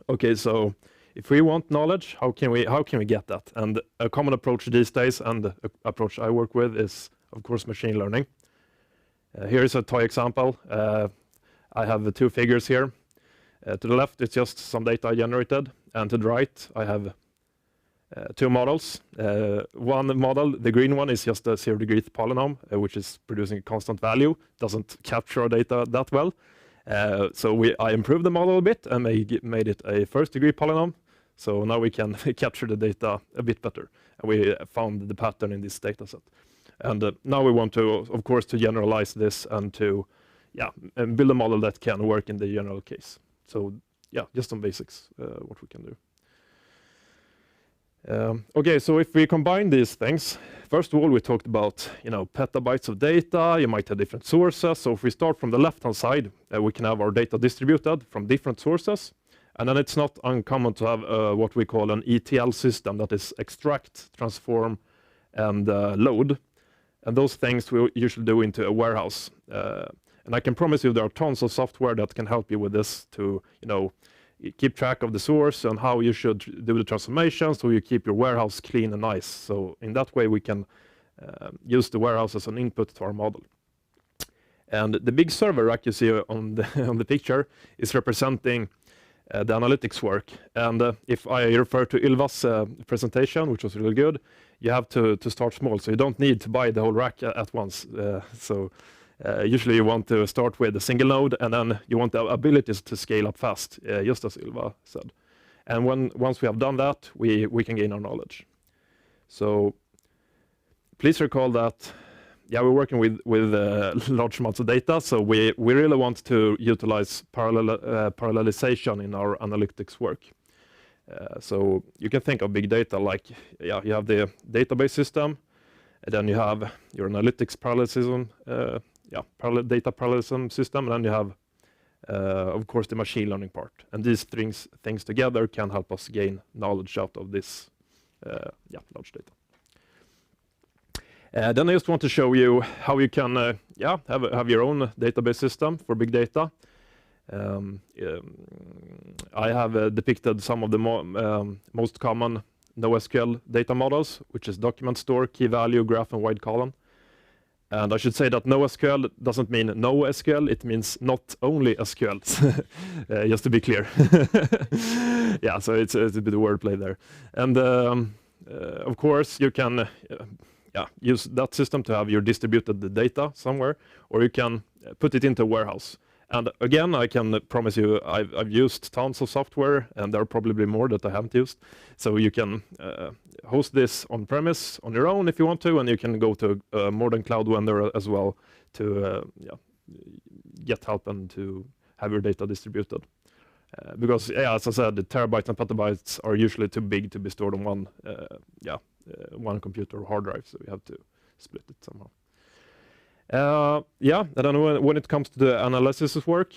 Okay, so if we want knowledge, how can we get that? And a common approach these days, and the approach I work with, is of course machine learning. Here is a toy example. I have the two figures here. To the left, it's just some data I generated, and to the right, I have two models. One model, the green one, is just a 0-degree polynomial, which is producing a constant value, doesn't capture our data that well. So I improved the model a bit and made it a first-degree polynomial. So now we can capture the data a bit better. And we found the pattern in this data set. And now we want to, of course, to generalize this and to build a model that can work in the general case. So yeah, just some basics, what we can do. Okay, so if we combine these things, first of all, we talked about, petabytes of data. You might have different sources. So if we start from the left-hand side, we can have our data distributed from different sources. And then it's not uncommon to have what we call an ETL system, that is extract, transform, and load. And those things we usually do into a warehouse. And I can promise you there are tons of software that can help you with this to, keep track of the source and how you should do the transformation so you keep your warehouse clean and nice. So in that way, we can use the warehouse as an input to our model. And the big server rack you see on the picture is representing the analytics work. And if I refer to Ylva's presentation, which was really good, you have to start small. So you don't need to buy the whole rack at once. Usually you want to start with a single node, and then you want the abilities to scale up fast, just as Ylva said. And once we have done that, we can gain our knowledge. So please recall that, we're working with large amounts of data, so we really want to utilize parallelization in our analytics work. So you can think of big data like, you have the database system, and then you have your analytics parallelism, data parallelism system, and then you have, of course, the machine learning part. And these things together can help us gain knowledge out of this large data. Then I just want to show you how you can have your own database system for big data. I have depicted some of the most common NoSQL data models, which is document store, key value, graph, and wide column. And I should say that NoSQL doesn't mean no SQL, it means not only SQL, just to be clear. So it's a bit of wordplay there. And of course, you can use that system to have your distributed data somewhere, or you can put it into a warehouse. And again, I can promise you, I've used tons of software, and there are probably more that I haven't used. So you can host this on-premise on your own if you want to, and you can go to a modern cloud vendor as well to get help and to have your data distributed. Because, as I said, the terabytes and petabytes are usually too big to be stored on one computer or hard drive, so you have to split it somehow. And then when it comes to the analysis work,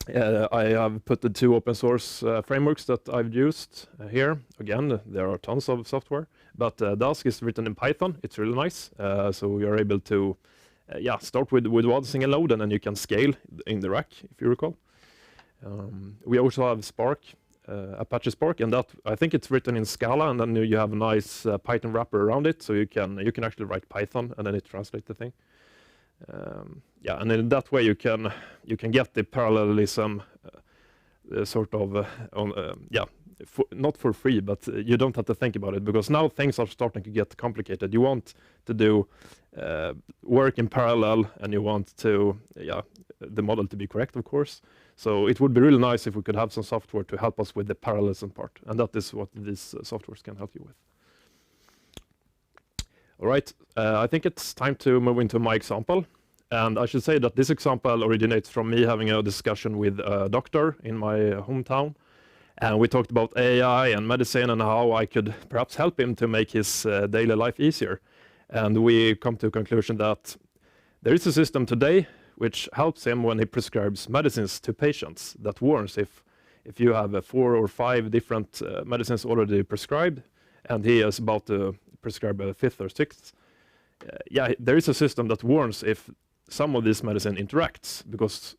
I have put the two open source frameworks that I've used here. Again, there are tons of software, but Dask is written in Python. It's really nice. So you're able to start with one single node, and then you can scale in the rack, if you recall. We also have Spark, Apache Spark, and that I think it's written in Scala, and then you have a nice Python wrapper around it, so you can actually write Python, and then it translates the thing. And in that way you can get the parallelism not for free, but you don't have to think about it, because now things are starting to get complicated. You want to do work in parallel, and you want to the model to be correct, of course. So it would be really nice if we could have some software to help us with the parallelism part, and that is what these softwares can help you with. All right, I think it's time to move into my example. And I should say that this example originates from me having a discussion with a doctor in my hometown. And we talked about AI and medicine and how I could perhaps help him to make his daily life easier. And we come to a conclusion that there is a system today which helps him when he prescribes medicines to patients that warns if you have 4 or 5 different medicines already prescribed and he is about to prescribe a 5th or 6th. Yeah, there is a system that warns if some of this medicine interacts, because,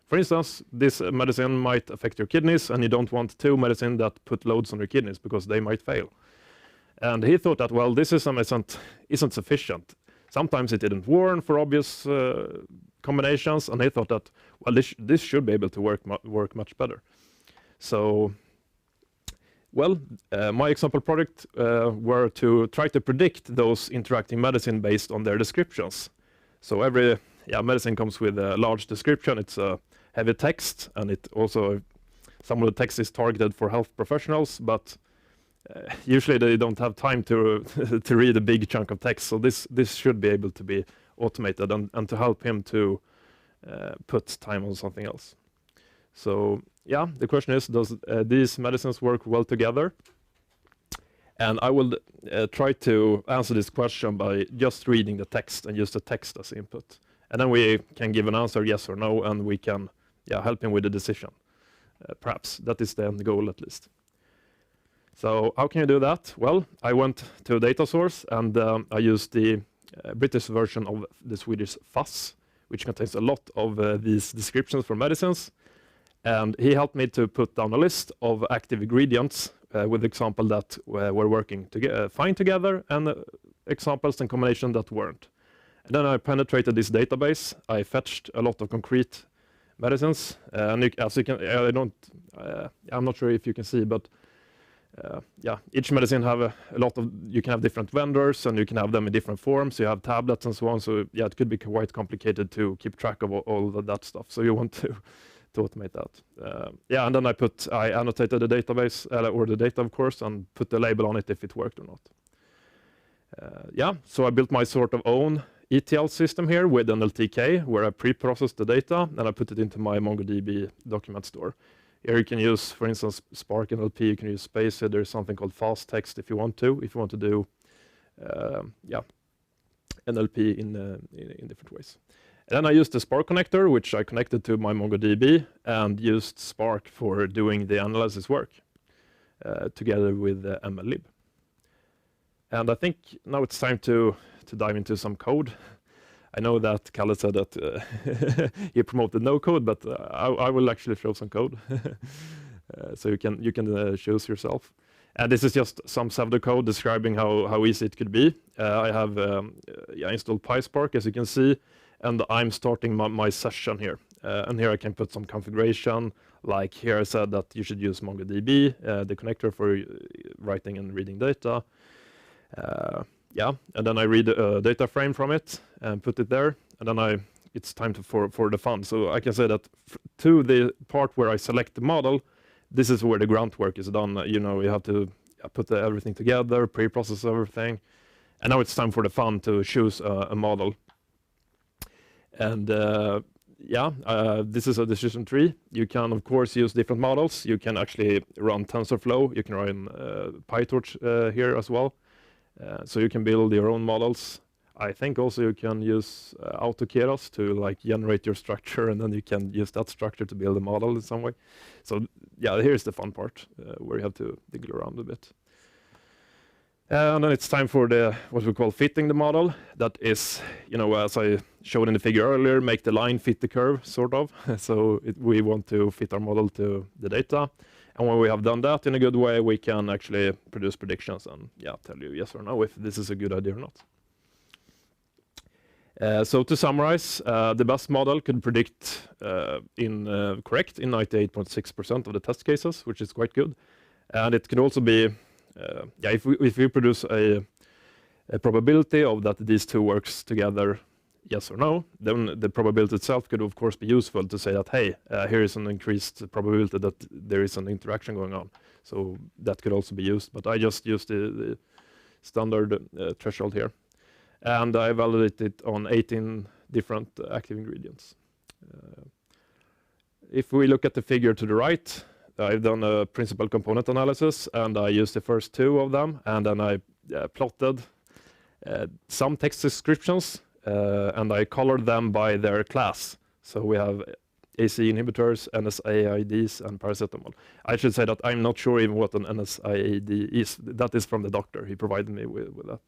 for instance, this medicine might affect your kidneys, and you don't want 2 medicine that put loads on your kidneys because they might fail. And he thought that, well, this system isn't sufficient. Sometimes it didn't warn for obvious combinations, and he thought that, well, this should be able to work much better. So, well, my example project were to try to predict those interacting medicine based on their descriptions. So every medicine comes with a large description. It's a heavy text, and it also, some of the text is targeted for health professionals, but usually they don't have time to to read a big chunk of text. So this should be able to be automated and to help him to put time on something else. So yeah, the question is, does these medicines work well together? And I will try to answer this question by just reading the text and use the text as input. And then we can give an answer, yes or no, and we can help him with the decision. Perhaps that is the end goal, at least. So how can you do that? Well, I went to a data source and I used the British version of the Swedish FASS, which contains a lot of these descriptions for medicines. And he helped me to put down a list of active ingredients with example that were working fine together and examples and combination that weren't. And then I penetrated this database. I fetched a lot of concrete medicines, and as you can, I'm not sure if you can see, but each medicine have a lot of. You can have different vendors, and you can have them in different forms. You have tablets and so on. So it could be quite complicated to keep track of all of that stuff. So you want to automate that. And then I annotated the database or the data, of course, and put the label on it if it worked or not. So I built my sort of own ETL system here with an LTK where I pre-processed the data and I put it into my MongoDB document store. Here you can use, for instance, Spark NLP. You can use Space. There's something called fast text if you want to do NLP in different ways. And then I used the Spark connector, which I connected to my MongoDB and used Spark for doing the analysis work together with MLlib. And I think now it's time to dive into some code. I know that Kalle said that he promoted no code, but I will actually show some code. So you can choose yourself. And this is just some pseudocode describing how easy it could be. I have installed PySpark, as you can see, and I'm starting my session here. And here I can put some configuration, like here I said that you should use MongoDB, the connector for writing and reading data. And then I read a data frame from it and put it there, and then it's time for the fun. So I can say that to the part where I select the model, this is where the groundwork is done. You have to put everything together, pre-process everything, and now it's time for the fun to choose a model. And this is a decision tree. You can, of course, use different models. You can actually run TensorFlow. You can run PyTorch here as well. So you can build your own models. I think also you can use AutoKeras to generate your structure, and then you can use that structure to build a model in some way. So here's the fun part where you have to dig around a bit. And then it's time for what we call fitting the model. That is, as I showed in the figure earlier, make the line fit the curve, sort of. So we want to fit our model to the data. And when we have done that in a good way, we can actually produce predictions and tell you yes or no if this is a good idea or not. So to summarize, the best model could predict correct in 98.6% of the test cases, which is quite good. And it can also be, if we produce a probability of that these two works together, yes or no, then the probability itself could of course be useful to say that, hey, here is an increased probability that there is an interaction going on. So that could also be used, but I just used the standard threshold here. And I validated it on 18 different active ingredients. If we look at the figure to the right, I've done a principal component analysis, and I used the first two of them, and then I plotted some text descriptions, and I colored them by their class. So we have AC inhibitors, NSAIDs, and paracetamol. I should say that I'm not sure even what an NSAID is. That is from the doctor. He provided me with that.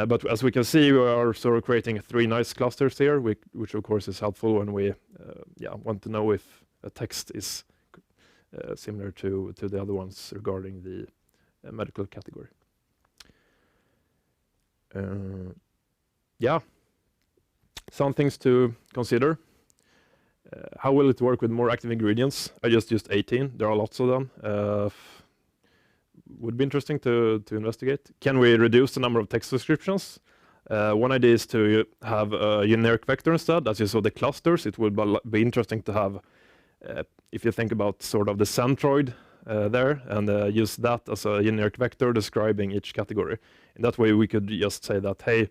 But as we can see, we are sort of creating 3 nice clusters here, which of course is helpful when we want to know if a text is similar to the other ones regarding the medical category. Some things to consider. How will it work with more active ingredients? I just used 18. There are lots of them. Would be interesting to investigate. Can we reduce the number of text descriptions? One idea is to have a generic vector instead. As you saw the clusters, it would be interesting to have, if you think about sort of the centroid there, and use that as a generic vector describing each category. In that way, we could just say that, hey,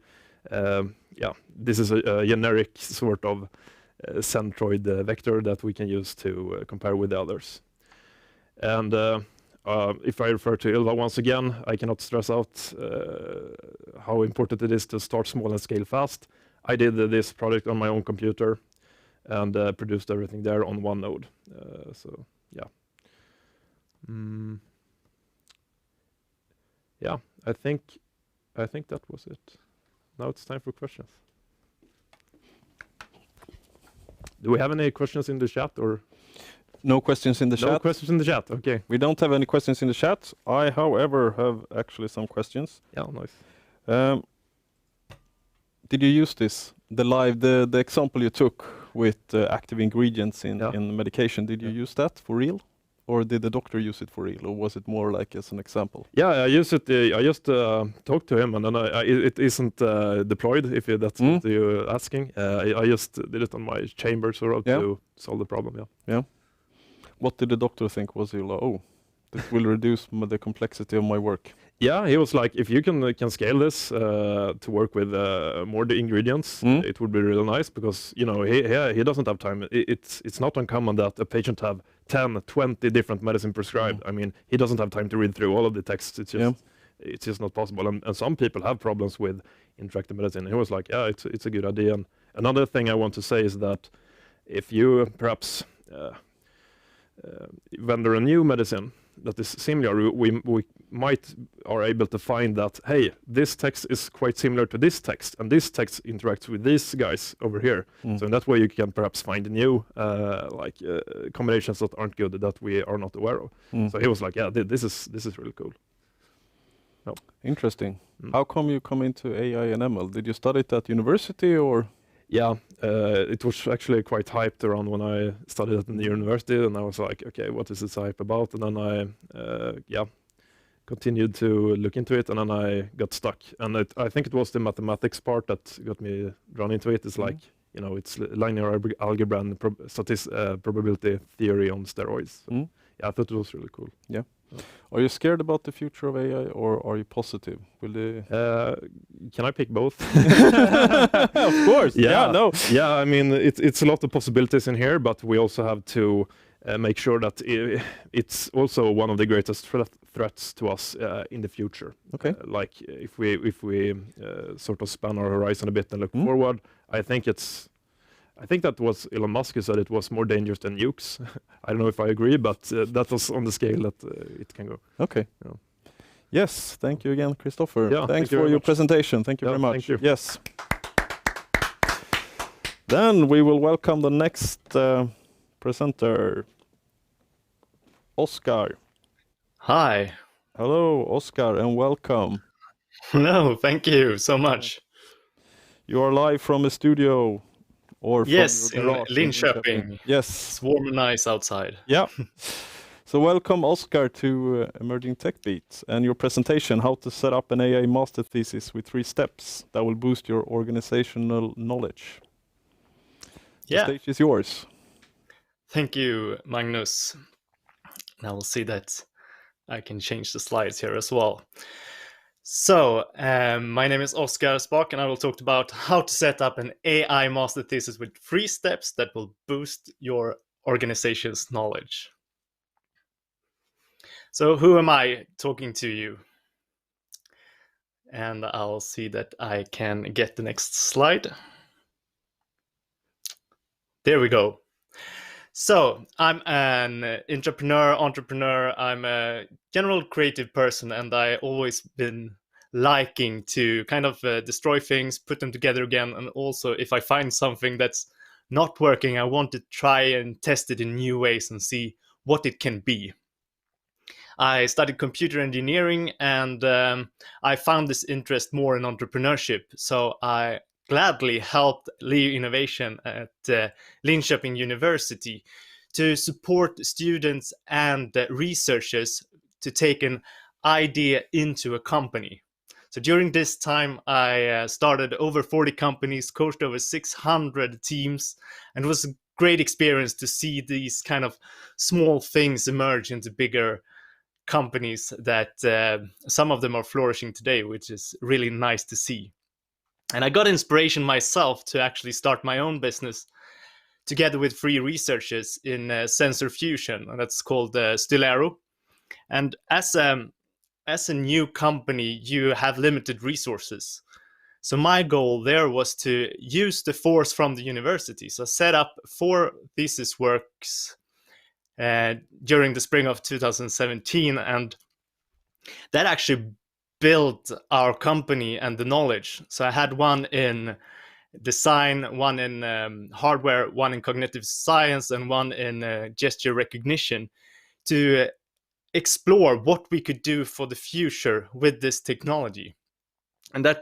this is a generic sort of centroid vector that we can use to compare with the others. And if I refer to Ylva once again, I cannot stress out how important it is to start small and scale fast. I did this project on my own computer and produced everything there on one node. I think that was it. Now it's time for questions. Do we have any questions in the chat, or? No questions in the chat? No questions in the chat, okay. We don't have any questions in the chat. I, however, have actually some questions. Yeah, nice. Did you use this, the example you took with active ingredients in medication, did you use that for real? Or did the doctor use it for real, or was it more like as an example? Yeah, I used it. I just talked to him, and then it isn't deployed. If that's what you're asking, I just did it on my chamber sort of to solve the problem. Yeah. What did the doctor think? Was he like, oh, this will reduce the complexity of my work? Yeah, he was like, if you can scale this to work with more the ingredients, it would be really nice, because he doesn't have time. It's not uncommon that a patient have 10, 20 different medicine prescribed. I mean, he doesn't have time to read through all of the texts. It's just not possible. And some people have problems with interactive medicine. And he was like, yeah, it's a good idea. And another thing I want to say is that if you perhaps vendor a new medicine that is similar, we might are able to find that, hey, this text is quite similar to this text, and this text interacts with these guys over here. So in that way, you can perhaps find new combinations that aren't good, that we are not aware of. So he was like, yeah, this is really cool. No. Interesting. How come you come into AI and ML? Did you study it at university, or? Yeah, it was actually quite hyped around when I studied at the university, and I was like, okay, what is this hype about? And then I, continued to look into it, and then I got stuck. And I think it was the mathematics part that got me drawn into it. It's like, it's linear algebra and probability theory on steroids. So, yeah, I thought it was really cool. Yeah. Are you scared about the future of AI, or are you positive? Will they? Can I pick both? Of course. Yeah, I mean, it's a lot of possibilities in here, but we also have to make sure that it's also one of the greatest threats to us in the future. Okay. Like if we sort of span our horizon a bit and look forward, I think that was Elon Musk who said it was more dangerous than nukes. I don't know if I agree, but that was on the scale that it can go. Okay. Yeah. Yes, thank you again, Christoffer. Yeah, Thanks for your presentation. Thank you very much. Thank you. Yes. Then we will welcome the next presenter, Oscar. Hi. Hello, Oscar, and welcome. No, thank you so much. You are live from a studio. Or yes, in garage Linköping. Yes. It's warm and nice outside. Yeah. So welcome, Oscar, to Emerging Tech Beat and your presentation, how to set up an AI master thesis with 3 steps that will boost your organizational knowledge. Yeah. The stage is yours. Thank you, Magnus. Now we'll see that I can change the slides here as well. So, my name is Oscar Spaak, and I will talk about how to set up an AI master thesis with 3 steps that will boost your organization's knowledge. So, who am I talking to you? And I'll see that I can get the next slide. There we go. So, I'm an entrepreneur. I'm a general creative person, and I always been liking to kind of destroy things, put them together again, and also if I find something that's not working, I want to try and test it in new ways and see what it can be. I studied computer engineering, and I found this interest more in entrepreneurship, so I gladly helped Leo Innovation at Linköping University to support students and researchers to take an idea into a company. So during this time, I started over 40 companies, coached over 600 teams, and it was a great experience to see these kind of small things emerge into bigger companies that some of them are flourishing today, which is really nice to see. And I got inspiration myself to actually start my own business together with 3 researchers in sensor fusion, and that's called Stylero. And as a new company, you have limited resources. So my goal there was to use the force from the university. So I set up 4 thesis works during the spring of 2017, and that actually built our company and the knowledge. So I had one in design, one in hardware, one in cognitive science, and one in gesture recognition to explore what we could do for the future with this technology. And I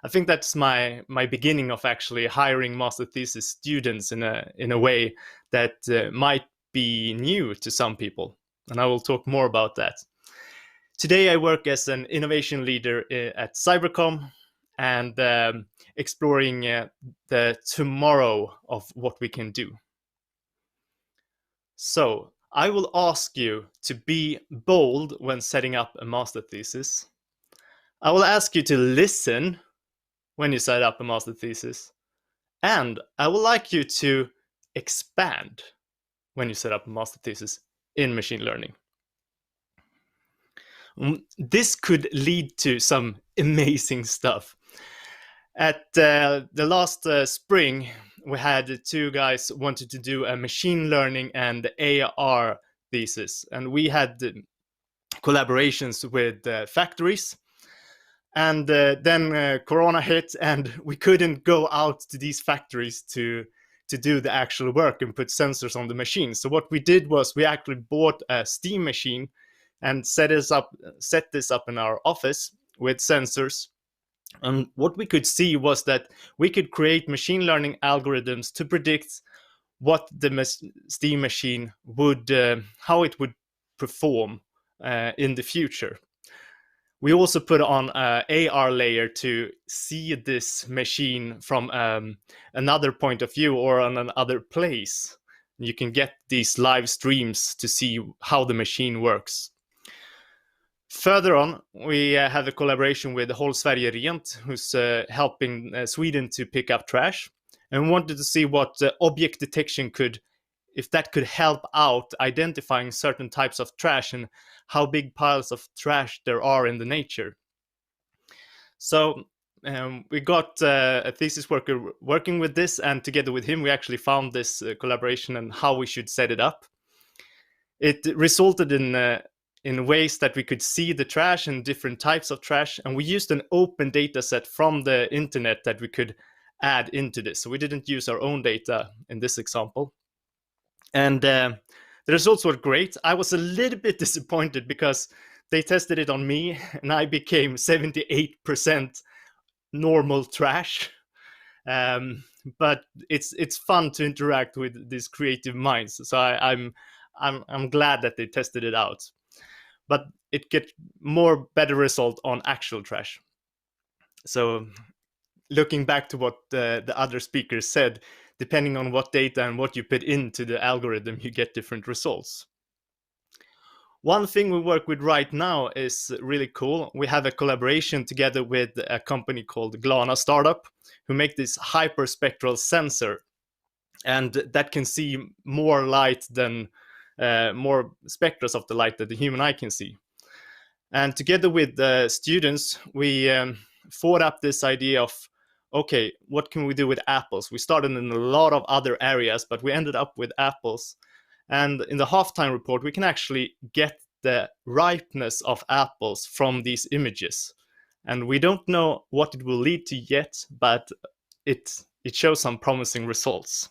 think that's my beginning of actually hiring master thesis students in a way that might be new to some people. And I will talk more about that. Today, I work as an innovation leader at Cybercom and exploring the tomorrow of what we can do. So I will ask you to be bold when setting up a master thesis. I will ask you to listen when you set up a master thesis. And I would like you to expand when you set up a master thesis in machine learning. This could lead to some amazing stuff. At the last spring, we had 2 guys wanted to do a machine learning and AR thesis, and we had collaborations with factories. And then Corona hit, and we couldn't go out to these factories to do the actual work and put sensors on the machine. So what we did was we actually bought a steam machine and set this up in our office with sensors. And what we could see was that we could create machine learning algorithms to predict what the steam machine would, how it would perform in the future. We also put on an AR layer to see this machine from another point of view or on another place. You can get these live streams to see how the machine works. Further on, we have a collaboration with Håll Sverige Rent, who's helping Sweden to pick up trash, and wanted to see what object detection if that could help out identifying certain types of trash and how big piles of trash there are in the nature. So we got a thesis worker working with this, and together with him, we actually found this collaboration and how we should set it up. It resulted in ways that we could see the trash and different types of trash, and we used an open data set from the internet that we could add into this. So we didn't use our own data in this example. And the results were great. I was a little bit disappointed because they tested it on me and I became 78% normal trash. But it's fun to interact with these creative minds. So I'm glad that they tested it out. But it get better result on actual trash. So looking back to what the other speakers said, depending on what data and what you put into the algorithm, you get different results. One thing we work with right now is really cool. We have a collaboration together with a company called Glana Startup, who make this hyperspectral sensor, and that can see more light than more spectra of the light that the human eye can see. And together with the students, we thought up this idea of, okay, what can we do with apples? We started in a lot of other areas, but we ended up with apples. And in the halftime report, we can actually get the ripeness of apples from these images. And we don't know what it will lead to yet, but it shows some promising results.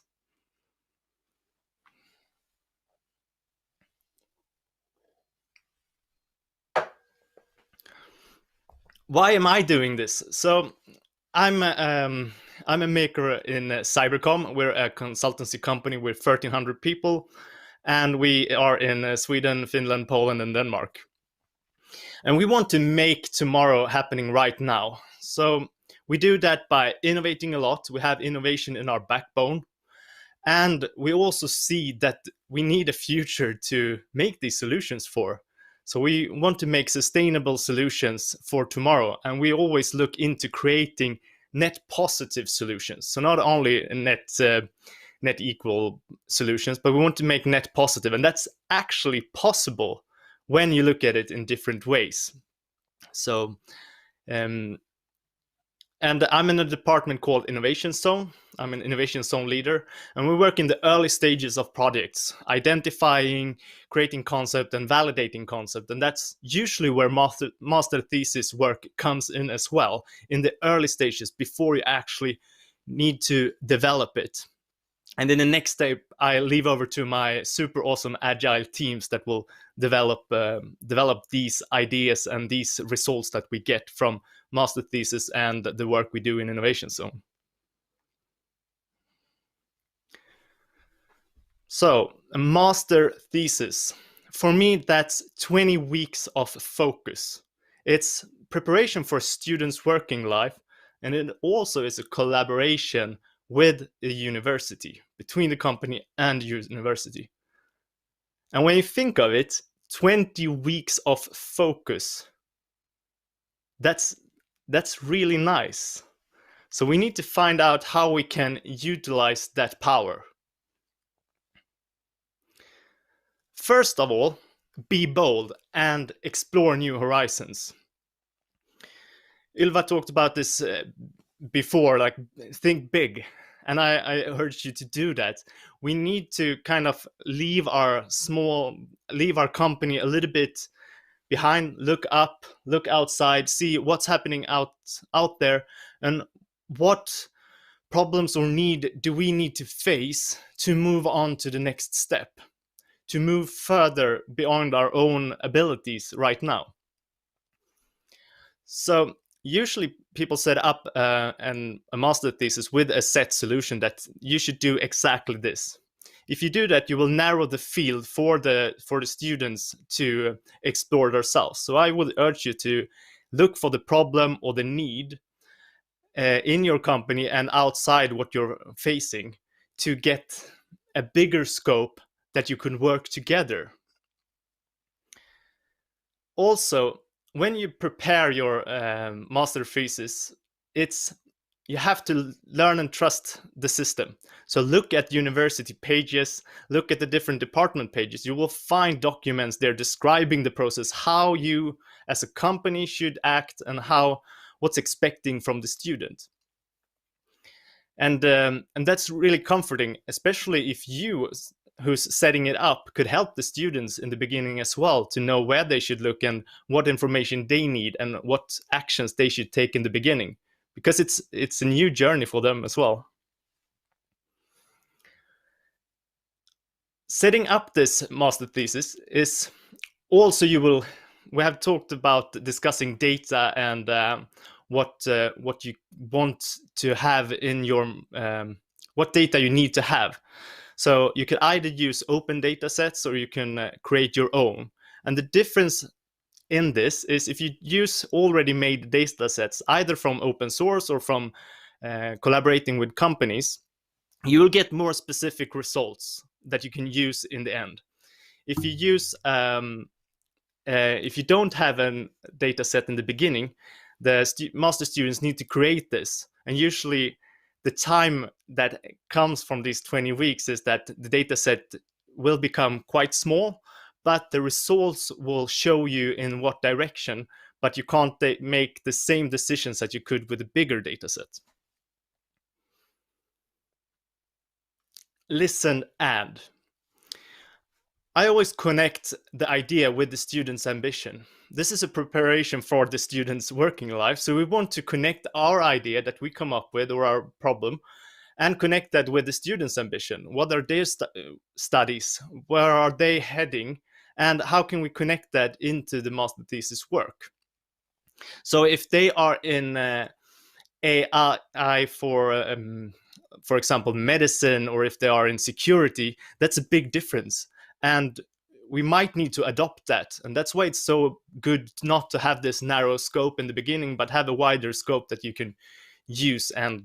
Why am I doing this? So I'm a maker in Cybercom. We're a consultancy company with 1,300 people, and we are in Sweden, Finland, Poland, and Denmark. And we want to make tomorrow happening right now. So we do that by innovating a lot. We have innovation in our backbone. And we also see that we need a future to make these solutions for. So we want to make sustainable solutions for tomorrow. And we always look into creating net positive solutions. So not only net equal solutions, but we want to make net positive. And that's actually possible when you look at it in different ways. So, and I'm in a department called Innovation Zone. I'm an Innovation Zone leader, and we work in the early stages of projects, identifying, creating concept, and validating concept. And that's usually where master thesis work comes in as well, in the early stages before you actually need to develop it. And in the next step, I leave over to my super awesome agile teams that will develop these ideas and these results that we get from master thesis and the work we do in Innovation Zone. So, a master thesis. For me, that's 20 weeks of focus. It's preparation for students' working life, and it also is a collaboration with a university, between the company and university. And when you think of it, 20 weeks of focus, that's really nice. So we need to find out how we can utilize that power. First of all, be bold and explore new horizons. Ylva talked about this before, like think big. And I urge you to do that. We need to kind of leave our company a little bit behind, look up, look outside, see what's happening out there, and what problems or need do we need to face to move on to the next step, to move further beyond our own abilities right now. So usually people set up a master thesis with a set solution that you should do exactly this. If you do that, you will narrow the field for the students to explore themselves. So I would urge you to look for the problem or the need in your company and outside what you're facing to get a bigger scope that you can work together. Also, when you prepare your master thesis, you have to learn and trust the system. So look at university pages, look at the different department pages. You will find documents there describing the process, how you as a company should act, and what's expecting from the student. And that's really comforting, especially if you, who's setting it up, could help the students in the beginning as well to know where they should look and what information they need and what actions they should take in the beginning, because it's a new journey for them as well. Setting up this master thesis is also, we have talked about discussing data and what you want to have in your, what data you need to have. So you can either use open data sets or you can create your own. And the difference in this is if you use already made data sets, either from open source or from collaborating with companies, you will get more specific results that you can use in the end. If you use if you don't have a data set in the beginning, the master students need to create this. And usually the time that comes from these 20 weeks is that the data set will become quite small, but the results will show you in what direction, but you can't make the same decisions that you could with a bigger data set. Listen and. I always connect the idea with the student's ambition. This is a preparation for the student's working life. So we want to connect our idea that we come up with or our problem and connect that with the student's ambition. What are their studies? Where are they heading? And how can we connect that into the master thesis work? So if they are in AI for example, medicine, or if they are in security, that's a big difference. And we might need to adopt that. And that's why it's so good not to have this narrow scope in the beginning, but have a wider scope that you can use and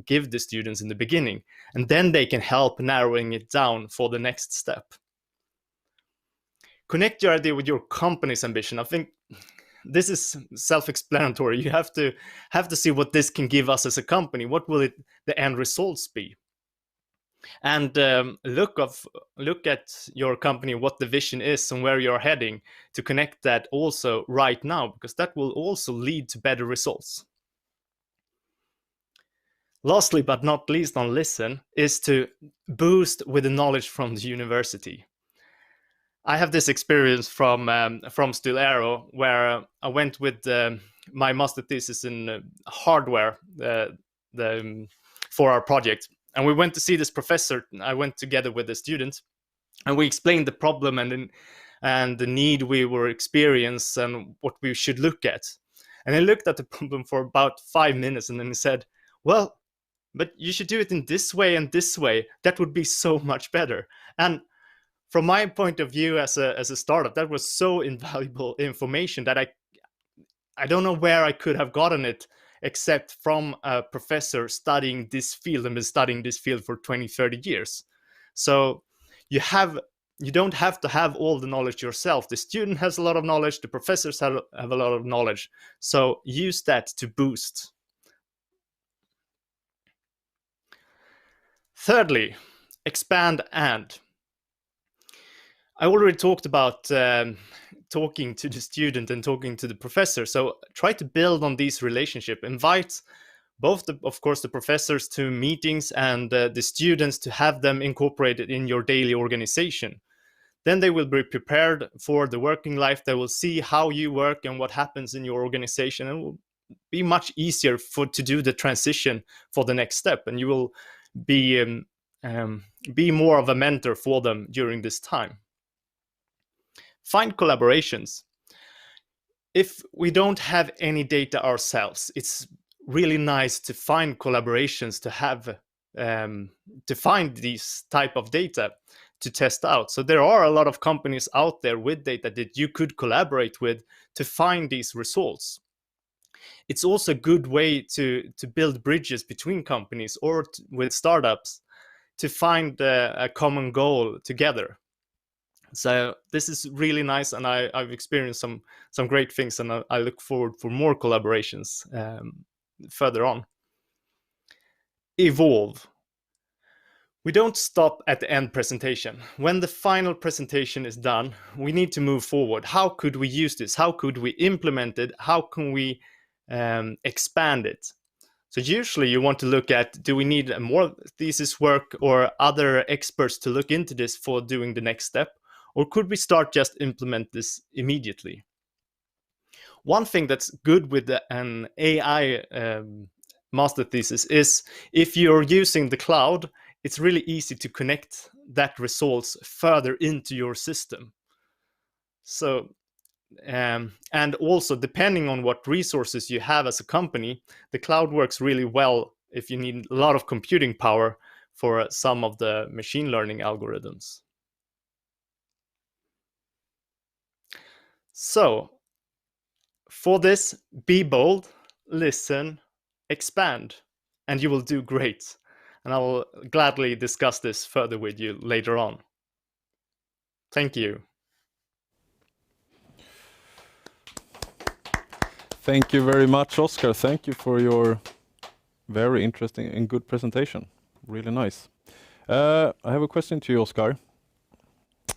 give the students in the beginning. And then they can help narrowing it down for the next step. Connect your idea with your company's ambition. I think this is self-explanatory. You have to see what this can give us as a company. What will the end results be? And look at your company, what the vision is and where you're heading, to connect that also right now, because that will also lead to better results. Lastly, but not least on listen, is to boost with the knowledge from the university. I have this experience from Stylero, where I went with my master thesis in hardware for our project. And we went to see this professor. I went together with the students, and we explained the problem and the need we were experiencing and what we should look at. And he looked at the problem for about 5 minutes, and then he said, well, but you should do it in this way and this way. That would be so much better. And from my point of view as a startup, that was so invaluable information that I don't know where I could have gotten it, except from a professor studying this field and been studying this field for 20, 30 years. So you don't have to have all the knowledge yourself. The student has a lot of knowledge, the professors have a lot of knowledge. So use that to boost. Thirdly, expand and. I already talked about talking to the student and talking to the professor. So try to build on these relationships. Invite both, of course, the professors to meetings and the students to have them incorporated in your daily organization. Then they will be prepared for the working life. They will see how you work and what happens in your organization, and it will be much easier to do the transition for the next step. And you will be more of a mentor for them during this time. Find collaborations. If we don't have any data ourselves, it's really nice to find collaborations, to have to find these type of data to test out. So there are a lot of companies out there with data that you could collaborate with to find these results. It's also a good way to build bridges between companies or with startups to find a common goal together. So this is really nice, and I've experienced some great things, and I look forward for more collaborations further on. Evolve. We don't stop at the end presentation. When the final presentation is done, we need to move forward. How could we use this? How could we implement it? How can we expand it? So usually you want to look at, do we need more thesis work or other experts to look into this for doing the next step? Or could we start just implement this immediately? One thing that's good with an AI master thesis is if you're using the cloud, it's really easy to connect that results further into your system. So, and also depending on what resources you have as a company, the cloud works really well if you need a lot of computing power for some of the machine learning algorithms. So, for this, be bold, listen, expand, and you will do great. And I will gladly discuss this further with you later on. Thank you. Thank you very much, Oscar. Thank you for your very interesting and good presentation. Really nice. I have a question to you, Oscar.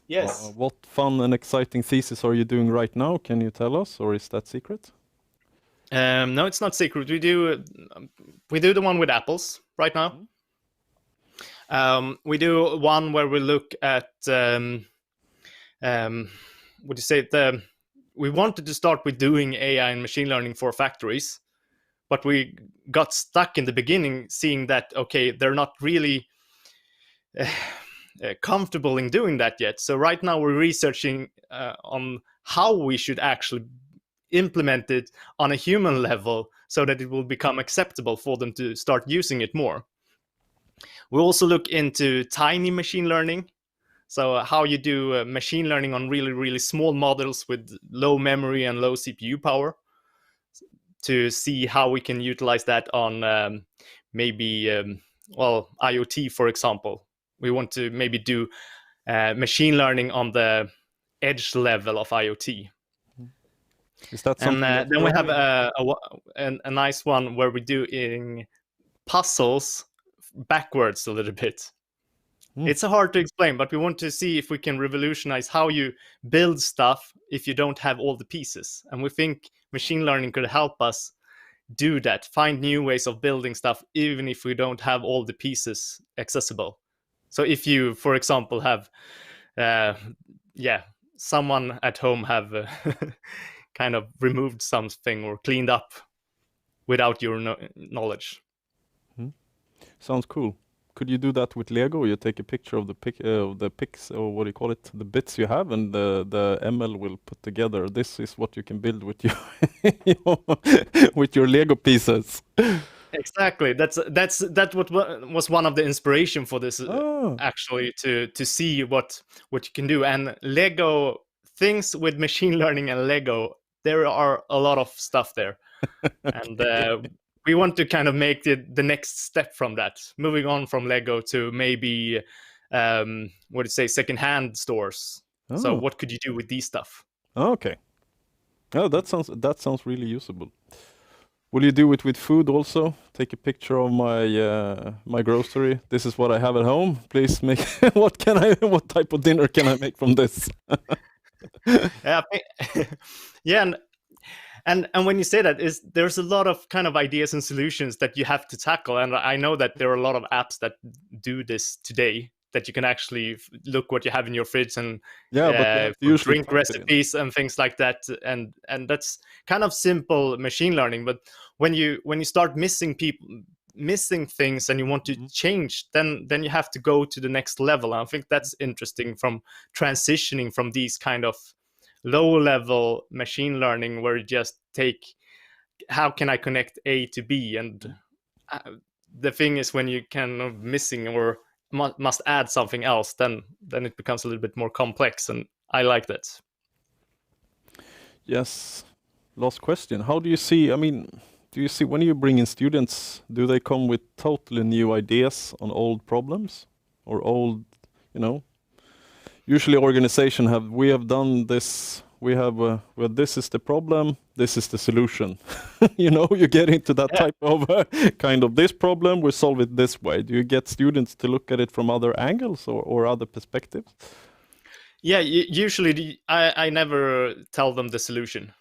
Yes. What fun and exciting thesis are you doing right now? Can you tell us, or is that secret? No, it's not secret. We do the one with apples right now. We do one where we look at what do you say? We wanted to start with doing AI and machine learning for factories, but we got stuck in the beginning, seeing that okay, they're not really comfortable in doing that yet. So right now we're researching on how we should actually implement it on a human level so that it will become acceptable for them to start using it more. We also look into tiny machine learning. So how you do machine learning on really, really small models with low memory and low CPU power, to see how we can utilize that on maybe, IoT, for example. We want to maybe do machine learning on the edge level of IoT. Is that something? And then we have a nice one where we do in puzzles backwards a little bit. It's hard to explain, but we want to see if we can revolutionize how you build stuff if you don't have all the pieces. And we think machine learning could help us do that, find new ways of building stuff, even if we don't have all the pieces accessible. So if you, for example, have, someone at home have kind of removed something or cleaned up without your knowledge. Sounds cool. Could you do that with Lego? You take a picture of the pics, or what do you call it, the bits you have, and the ML will put together. This is what you can build with your with your Lego pieces. Exactly. That what was one of the inspiration for this actually, to see what you can do. And Lego things with machine learning and Lego, there are a lot of stuff there, and we want to kind of make the next step from that, moving on from Lego to maybe second-hand stores. So what could you do with these stuff? Okay. Oh, that sounds really usable. Will you do it with food also? Take a picture of my grocery. This is what I have at home. Please make what type of dinner can I make from this? Yeah, and when you say that, there's a lot of kind of ideas and solutions that you have to tackle. And I know that there are a lot of apps that do this today, that you can actually look what you have in your fridge and drink recipes and things like that. And that's kind of simple machine learning. But when you start missing things and you want to change, then you have to go to the next level. And I think that's interesting, from transitioning from these kind of low-level machine learning, where you just take, how can I connect A to B? And the thing is, when you kind of missing or must add something else, then it becomes a little bit more complex, and I like that. Yes. Last question. How do you see, do you see when you bring in students, do they come with totally new ideas on old problems or old, usually organization we have done this, we have this is the problem, this is the solution. You get into that type of kind of this problem, we solve it this way. Do you get students to look at it from other angles or other perspectives? Yeah, usually I never tell them the solution.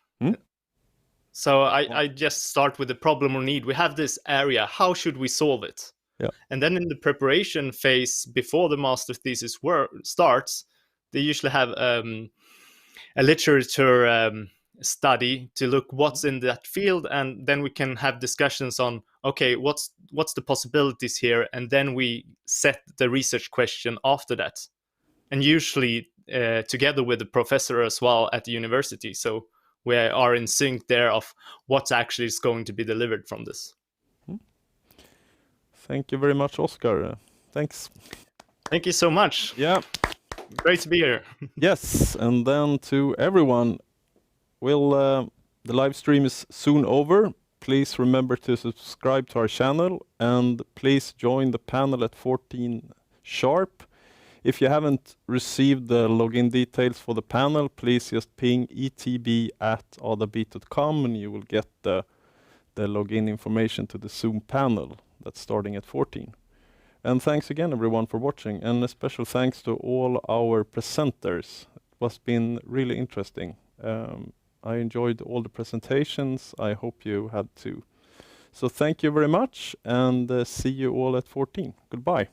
So I just start with the problem or need. We have this area, how should we solve it? Yeah. And then in the preparation phase, before the master thesis starts, they usually have a literature study to look what's in that field, and then we can have discussions on, okay, what's the possibilities here, and then we set the research question after that, and usually together with the professor as well at the university, so we are in sync there of what actually is going to be delivered from this. Thank you very much, Oscar. Thanks. Thank you so much. Yeah. Great to be here. Yes, and then to everyone, the live stream is soon over. Please remember to subscribe to our channel, and please join the panel at 14 sharp. If you haven't received the login details for the panel, please just ping etb@adabit.com and you will get the login information to the Zoom panel that's starting at 14. And thanks again everyone for watching, and a special thanks to all our presenters. It has been really interesting. I enjoyed all the presentations. I hope you had too. So thank you very much, and see you all at 14. Goodbye.